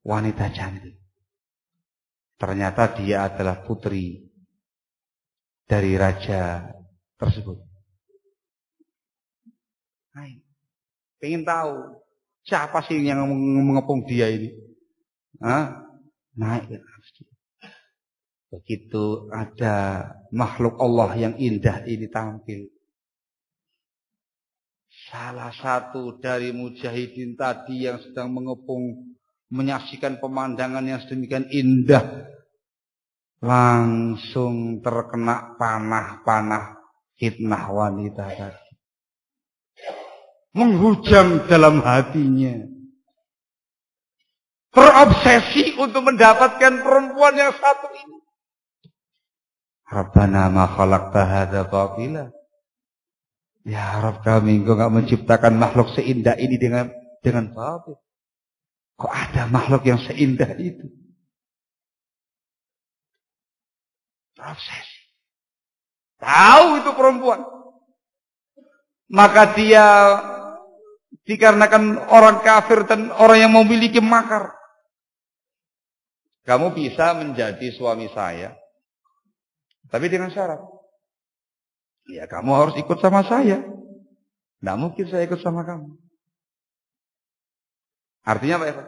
wanita cantik. Ternyata dia adalah putri dari raja tersebut. Pengen tahu Siapa sih yang mengepung dia ini? Naik. Begitu ada makhluk Allah yang indah ini tampil. Salah satu dari mujahidin tadi yang sedang mengepung, menyaksikan pemandangan yang sedemikian indah, langsung terkena panah-panah fitnah wanita tadi. Menghujam dalam hatinya. Terobsesi untuk mendapatkan perempuan yang satu ini. Rabbana ma khalaqta hadza batila. Ya Rabb kami, Engkau enggak menciptakan makhluk seindah ini dengan batil. Kok ada makhluk yang seindah itu? Terobsesi. Tahu itu perempuan. Maka dia dikarenakan orang kafir dan orang yang memiliki makar. Kamu bisa menjadi suami saya, tapi dengan syarat. Ya kamu harus ikut sama saya. Tidak mungkin saya ikut sama kamu. Artinya apa ya Pak?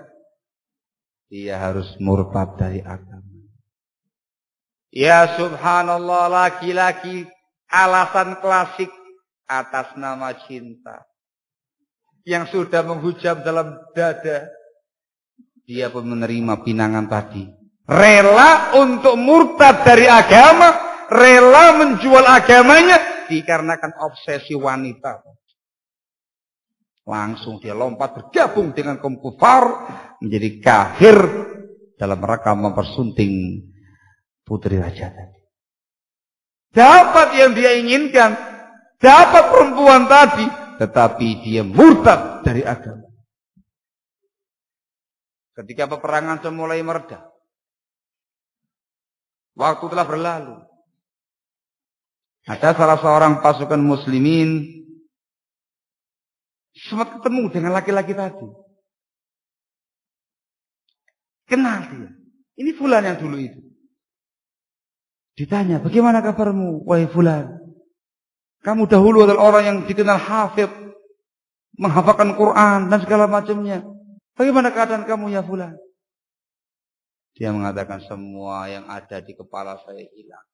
Dia harus murtad dari agama. Ya subhanallah, laki-laki alasan klasik atas nama cinta. Yang sudah menghujam dalam dada. Dia pun menerima pinangan tadi. Rela untuk murtad dari agama. Rela menjual agamanya. Dikarenakan obsesi wanita. Langsung dia lompat bergabung dengan kaum kufar. Menjadi kafir. Dalam rangka mempersunting putri raja tadi. Dapat yang dia inginkan. Dapat perempuan tadi. Tetapi dia murtad dari agama. Ketika peperangan sudah mulai mereda. Waktu telah berlalu. Ada salah seorang pasukan muslimin. Sempat ketemu dengan laki-laki tadi. Kenal dia. Ini fulan yang dulu itu. Ditanya, bagaimana kabarmu, wahai fulan? Kamu dahulu adalah orang yang dikenal hafidh. Menghafalkan Quran dan segala macamnya. Bagaimana keadaan kamu ya fulan? Dia mengatakan semua yang ada di kepala saya hilang.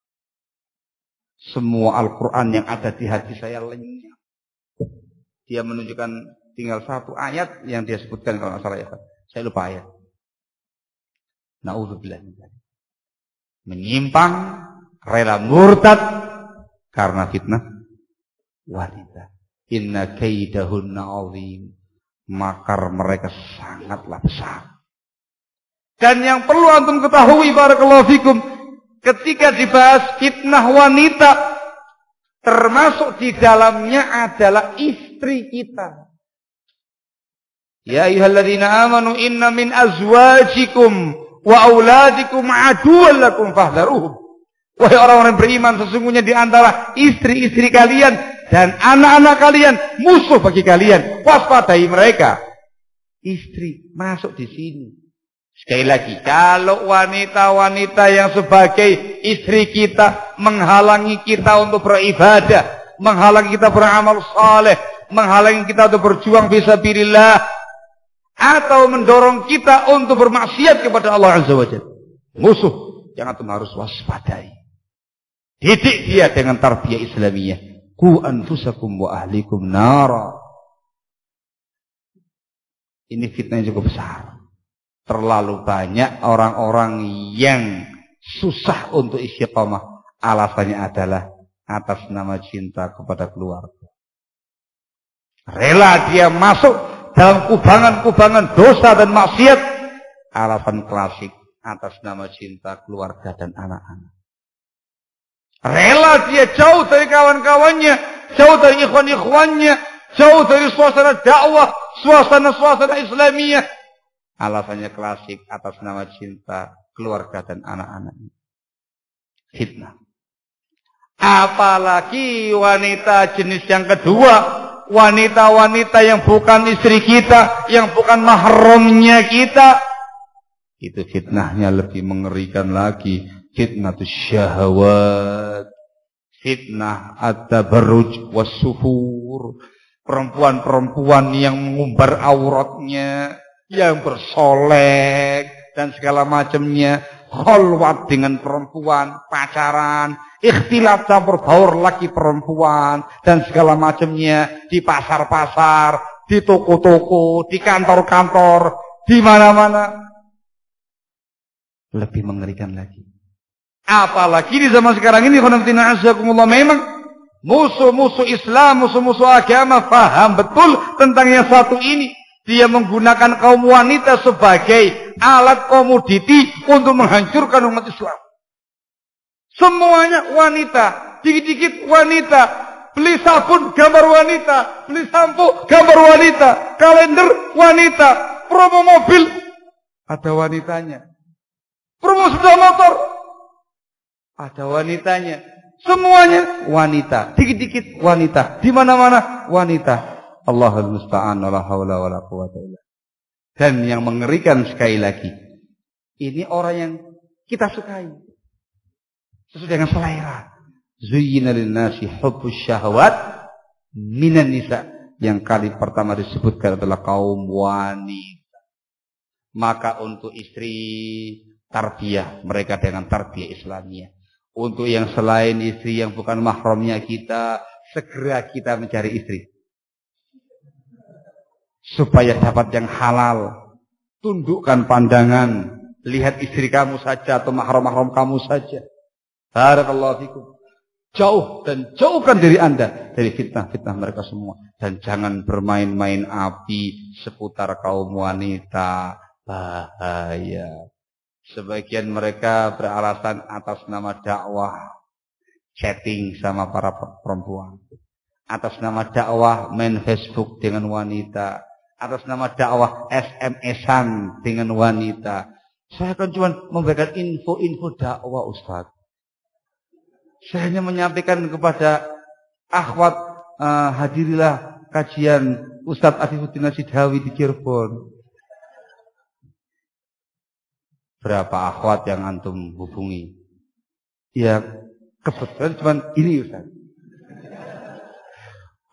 Semua Al-Quran yang ada di hati saya lenyap. Dia menunjukkan tinggal satu ayat yang dia sebutkan kalau nggak salah ya. Saya lupa ayat. Na'udzubillah. Menyimpang, rela murtad karena fitnah wanita. Inna kaidahunna azim. Makar mereka sangatlah besar. Dan yang perlu antum ketahui barakallahu fikum, ketika dibahas fitnah wanita, termasuk di dalamnya adalah istri kita. Ya ayyuhalladzina amanu inna min azwajikum wa auladikum aduwwan lakum fahdharuhum. Wahai orang-orang beriman, sesungguhnya di antara istri-istri kalian dan anak-anak kalian musuh bagi kalian. Waspadai mereka. Istri masuk di sini. Sekali lagi, kalau wanita-wanita yang sebagai istri kita menghalangi kita untuk beribadah, menghalangi kita beramal saleh, menghalangi kita untuk berjuang fisabilillah, atau mendorong kita untuk bermaksiat kepada Allah Azza wa Jalla, musuh yang antum harus waspadai. Didik dia dengan tarbiyah Islamiyah. Qu anfusakum wa ahlikum nara. Ini fitnah yang cukup besar. Terlalu banyak orang-orang yang susah untuk istiqamah. Alasannya adalah atas nama cinta kepada keluarga. Rela dia masuk dalam kubangan-kubangan dosa dan maksiat. Alasan klasik atas nama cinta keluarga dan anak-anak. Rela dia jauh dari kawan-kawannya, jauh dari ikhwan-ikhwannya, jauh dari suasana dakwah, suasana-suasana Islamiyah. Alasannya klasik atas nama cinta keluarga dan anak-anaknya. Fitnah. Apalagi wanita jenis yang kedua, wanita-wanita yang bukan istri kita, yang bukan mahramnya kita. Itu fitnahnya lebih mengerikan lagi. Fitnah syahwat, fitnah at-tabarruj was-sufur, perempuan-perempuan yang mengumbar auratnya, yang bersolek dan segala macamnya, kholwat dengan perempuan, pacaran, ikhtilat campur baur laki perempuan dan segala macamnya, di pasar-pasar, di toko-toko, di kantor-kantor, di mana-mana. Lebih mengerikan lagi. Apalagi di zaman sekarang ini, memang musuh-musuh Islam, musuh-musuh agama paham betul tentang yang satu ini. Dia menggunakan kaum wanita sebagai alat komoditi untuk menghancurkan umat Islam. Semuanya wanita, dikit-dikit wanita. Beli sabun gambar wanita, beli sampo gambar wanita, kalender wanita, promo mobil ada wanitanya, promo sepeda motor ada wanitanya. Semuanya wanita, dikit-dikit wanita, di mana-mana wanita. Allahul musta'an, la haula wala quwwata illa. Dan yang mengerikan sekali lagi, ini orang yang kita sukai sesuai dengan selera. Zuyyina lin-nasi hubbus syahwat minan nisa. Yang kali pertama disebutkan adalah kaum wanita. Maka untuk istri, tarbiyah mereka dengan tarbiyah Islamiyah. Untuk yang selain istri yang bukan mahramnya kita, segera kita mencari istri supaya dapat yang halal. Tundukkan pandangan, lihat istri kamu saja atau mahram-mahram kamu saja. Barakallahu fikum. Jauh dan jauhkan diri Anda dari fitnah-fitnah mereka semua. Dan jangan bermain-main api seputar kaum wanita. Bahaya. Sebagian mereka beralasan atas nama dakwah chatting sama para perempuan. Atas nama dakwah main Facebook dengan wanita. Atas nama dakwah SMS-an dengan wanita. Saya akan cuma memberikan info-info dakwah, Ustaz. Saya hanya menyampaikan kepada akhwat, hadirilah kajian Ustaz Afifuddin Sidawi di Cirebon. Berapa akhwat yang antum hubungi? Ya, kebetulan cuma ini, Ustaz.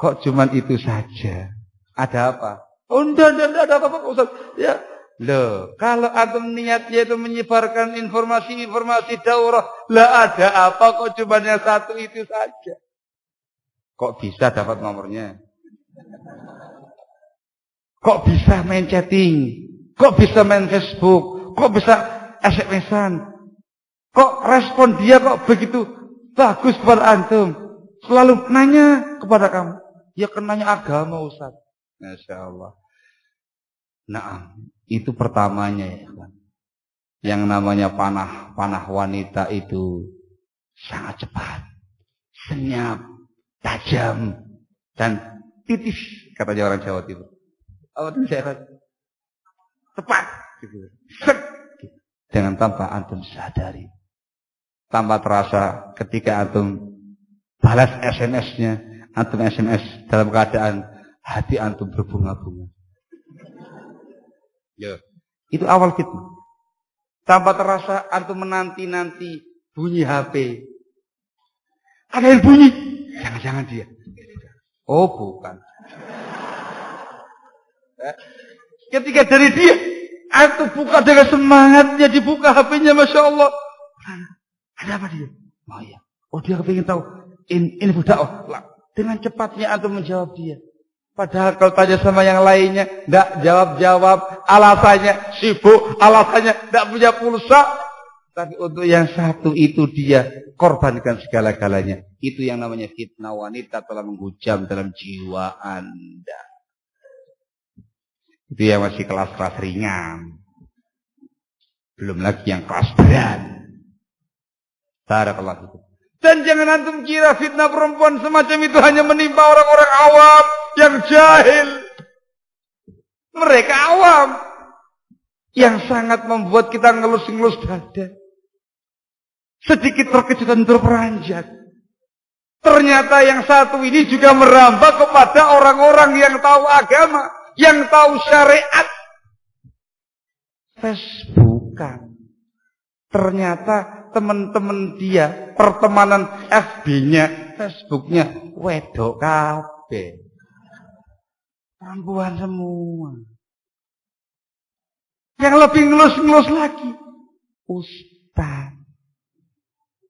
Kok cuma itu saja? Ada apa? Oh, enggak ada apa-apa, Ustaz. Ya, loh, kalau antum niatnya itu menyebarkan informasi-informasi daurah, lah ada apa kok cuma yang satu itu saja? Kok bisa dapat nomornya? Kok bisa main chatting? Kok bisa main Facebook? Kok bisa SMS-an? Kok respon dia kok begitu bagus kepada antum? Selalu nanya kepada kamu. Ya kenanya agama, Ustaz. Masya Allah. Nah, itu pertamanya ya. Yang namanya panah wanita itu sangat cepat, senyap, tajam, dan titis, katanya orang Jawa Timur. Oh, tepat, gitu. Dengan tanpa antum sadari, tanpa terasa ketika antum balas SMS-nya, antum SMS dalam keadaan hati antum berbunga-bunga. Ya, itu awal fitnah. Tanpa terasa antum menanti-nanti bunyi HP. Ada yang bunyi, jangan-jangan dia. Oh, bukan. Ketika dari dia, antum buka dengan semangatnya, dibuka HP-nya, Masya Allah. Ada apa dia? Oh ya, oh dia kepingin tahu. Ini budak. Oh, dengan cepatnya antum menjawab dia. Padahal kalau tanya sama yang lainnya, tidak jawab-jawab, alasannya sibuk, alasannya tidak punya pulsa. Tapi untuk yang satu itu dia korbankan segala-galanya. Itu yang namanya fitnah wanita telah menghujam dalam jiwa Anda. Itu yang masih kelas-kelas ringan. Belum lagi yang kelas berat. Barakallahu fikum. Dan jangan antum kira fitnah perempuan semacam itu hanya menimpa orang-orang awam yang jahil. Mereka awam yang sangat membuat kita ngelus-ngelus dada. Sedikit terkejut dan terperanjat. Ternyata yang satu ini juga merambah kepada orang-orang yang tahu agama, yang tahu syariat. Facebookan. Ternyata teman-teman dia, pertemanan FB-nya, Facebook-nya, wedok kabeh. Perempuan semua. Yang lebih ngelus-ngelus lagi, ustaz.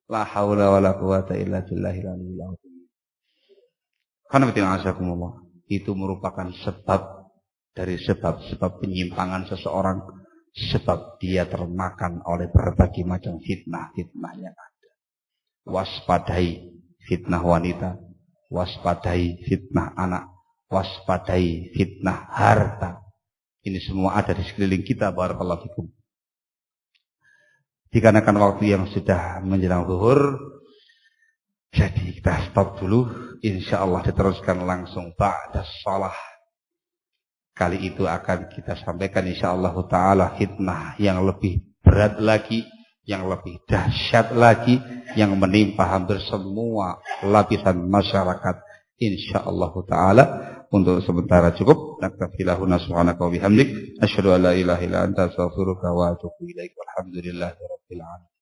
La haula wala quwata illa billahil aliyyil azim. Karena itu merupakan sebab dari sebab-sebab penyimpangan seseorang, sebab dia termakan oleh berbagai macam fitnah-fitnah yang ada. Waspadai fitnah wanita, waspadai fitnah anak, waspadai fitnah harta. Ini semua ada di sekeliling kita. Barakallahu fikum. Dikarenakan waktu yang sudah menjelang zuhur, jadi kita stop dulu. InsyaAllah diteruskan langsung ba'da shalah. Kali itu akan kita sampaikan insyaallah ta'ala fitnah yang lebih berat lagi, yang lebih dahsyat lagi, yang menimpa hampir semua lapisan masyarakat. InsyaAllah ta'ala. Untuk sementara cukup. Nakafilahuna subhanaka wa bihamdik. Asyhadu an la ilaha illa anta astaghfiruka wa atubu ilaik. Walhamdulillahi rabbil alamin.